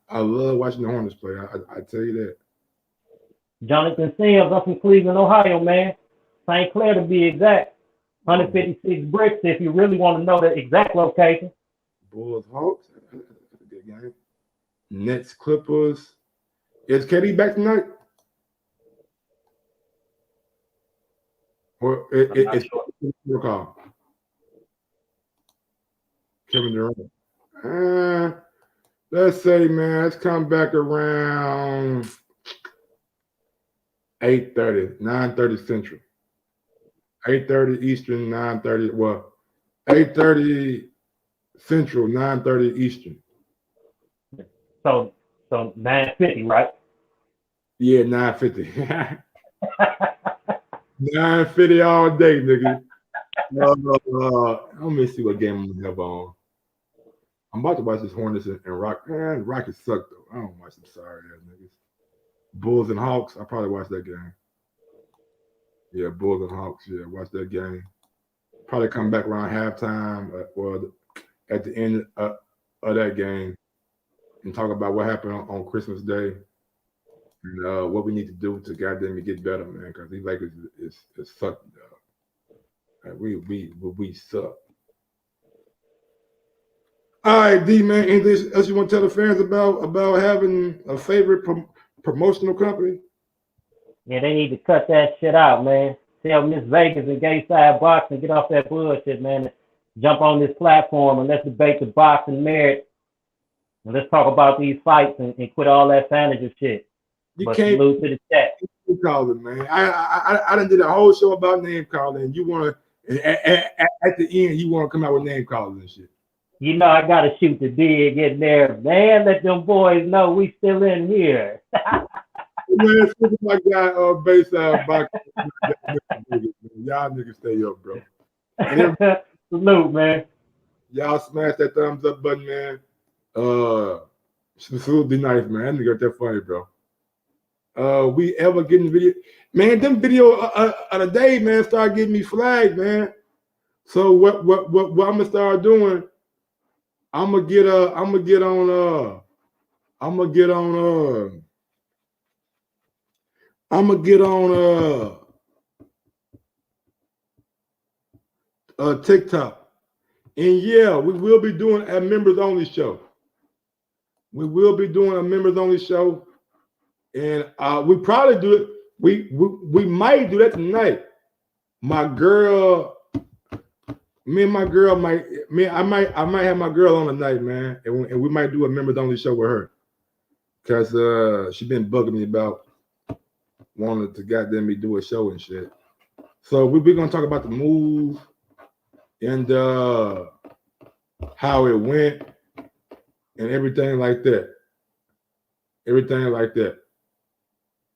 I love watching the Hornets play. I tell you that. Jonathan Sims up in Cleveland, Ohio, man. St. Clair to be exact. 156 bricks if you really want to know the exact location. Bulls Hawks. That's a good game. Nets Clippers. Is KD back tonight? Or it's call? Kevin Durant. Let's say, man, let's come back around 8:30, 9:30 Central. 8:30 Eastern, 9:30. Well, 8:30 Central, 9:30 Eastern. So 9:50, right? Yeah, 9:50. 9:50 all day, nigga. Let me see what game I'm gonna have on. I'm about to watch this Hornets and Rock. Man, Rockets suck though. I don't watch them sorry ass niggas. Bulls and Hawks. I probably watch that game. Yeah, Bulls and Hawks. Yeah, watch that game. Probably come back around halftime or at the end of that game and talk about what happened on Christmas Day and what we need to do to goddamn get better, man. Because these Lakers is sucking, dog. We suck. All right, D man. Anything else you want to tell the fans about having a favorite promotional company? Yeah, they need to cut that shit out, man. Tell Miss Vegas and Gay Side Boxing, get off that bullshit, man. Jump on this platform and let's debate the boxing merit. And let's talk about these fights and quit all that fantasy shit. You but can't lose to the chat. Name calling, man. I done did a whole show about name calling. You want to at the end you want to come out with name calling and shit. You know I gotta shoot the dig in there, man. Let them boys know we still in here. Man, my guy Bayside boxing. Y'all niggas stay up, bro. Salute, man. Y'all smash that thumbs up button, man. Salute be nice, man. That nigga that funny, bro. We ever getting video, man? Them video of the day, man, start getting me flagged, man. So what I'm gonna start doing? I'm gonna get on TikTok, and yeah, we will be doing a members only show. We will be doing a members only show, and we probably do it. We might do that tonight. My girl, me and my girl I might have my girl on tonight, man, and we might do a members only show with her, cause she been bugging me about wanting to goddamn me do a show and shit. So we're gonna talk about the move and how it went and everything like that.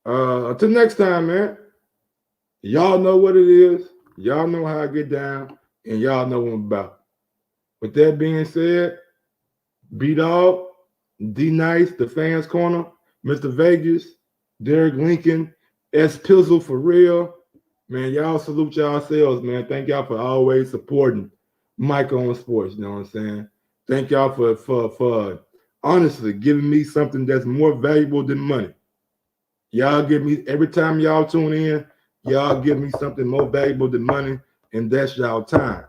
Until next time, man. Y'all know what it is. Y'all know how I get down, and y'all know what I'm about. With that being said, B-Dog, D-Nice, the Fans Corner, Mr. Vegas, Derek Lincoln, S. Pizzle for real. Man, y'all salute yourselves, man. Thank y'all for always supporting Mike on Sports. You know what I'm saying? Thank y'all for honestly giving me something that's more valuable than money. Y'all give me, every time y'all tune in, y'all give me something more valuable than money, and that's y'all time.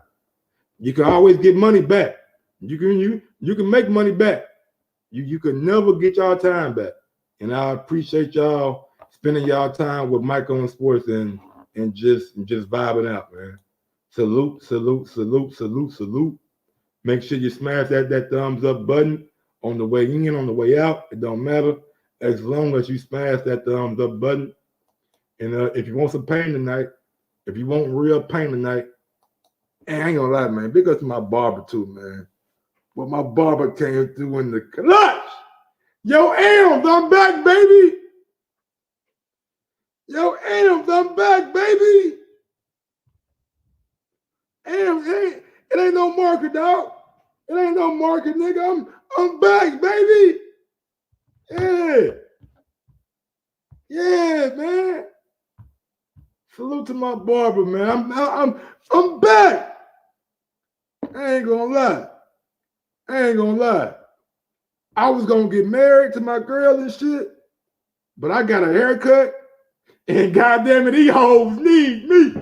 You can always get money back. You can make money back. You can never get y'all time back. And I appreciate y'all spending y'all time with Mike on Sports and just vibing out, man. Salute. Make sure you smash that thumbs up button on the way in, on the way out. It don't matter. as long as you smash that thumbs up button. And if you want some pain tonight, if you want real pain tonight, and I ain't gonna lie, man, big up to my barber too, man. But my barber came through in the clutch. Yo, Ams, I'm back, baby. Yo, Ams, I'm back, baby. Ams, it ain't no market, dog. It ain't no market, nigga. I'm back, baby. Yeah. Yeah, man. Salute to my barber, man. I'm back. I ain't gonna lie. I was gonna get married to my girl and shit, but I got a haircut, and goddamn it, these hoes need me.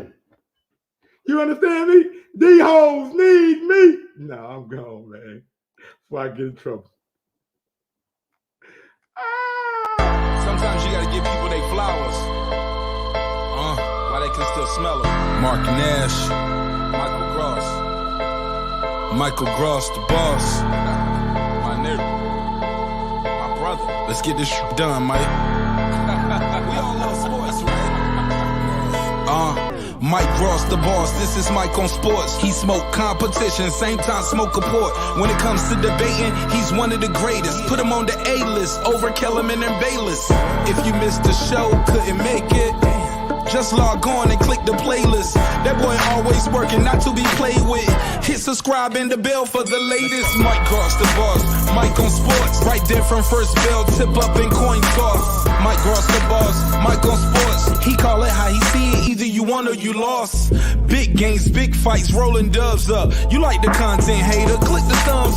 You understand me? These hoes need me. No, I'm gone, man. Before I get in trouble. Sometimes you gotta give people their flowers. While they can still smell them. Mark Nash, Michael Gross, the boss. My nigga, my brother. Let's get this shit done, Mike. We all love sports, right? Mike Gross, the boss. This is Mike on sports. He smoke competition, same time smoke a port. When it comes to debating, he's one of the greatest. Put him on the A-list over Kellerman and Bayless. If you missed the show, couldn't make it, just log on and click the playlist. That boy always working, not to be played with. Hit subscribe and the bell for the latest. Mike Gross, the boss. Mike on sports. Right there from first bell, tip up and coin toss. Mike Gross, the boss. Mike on sports. He call it how he see it. Either you won or you lost. Big games, big fights, rolling dubs up. You like the content, hater? Click the thumbs up.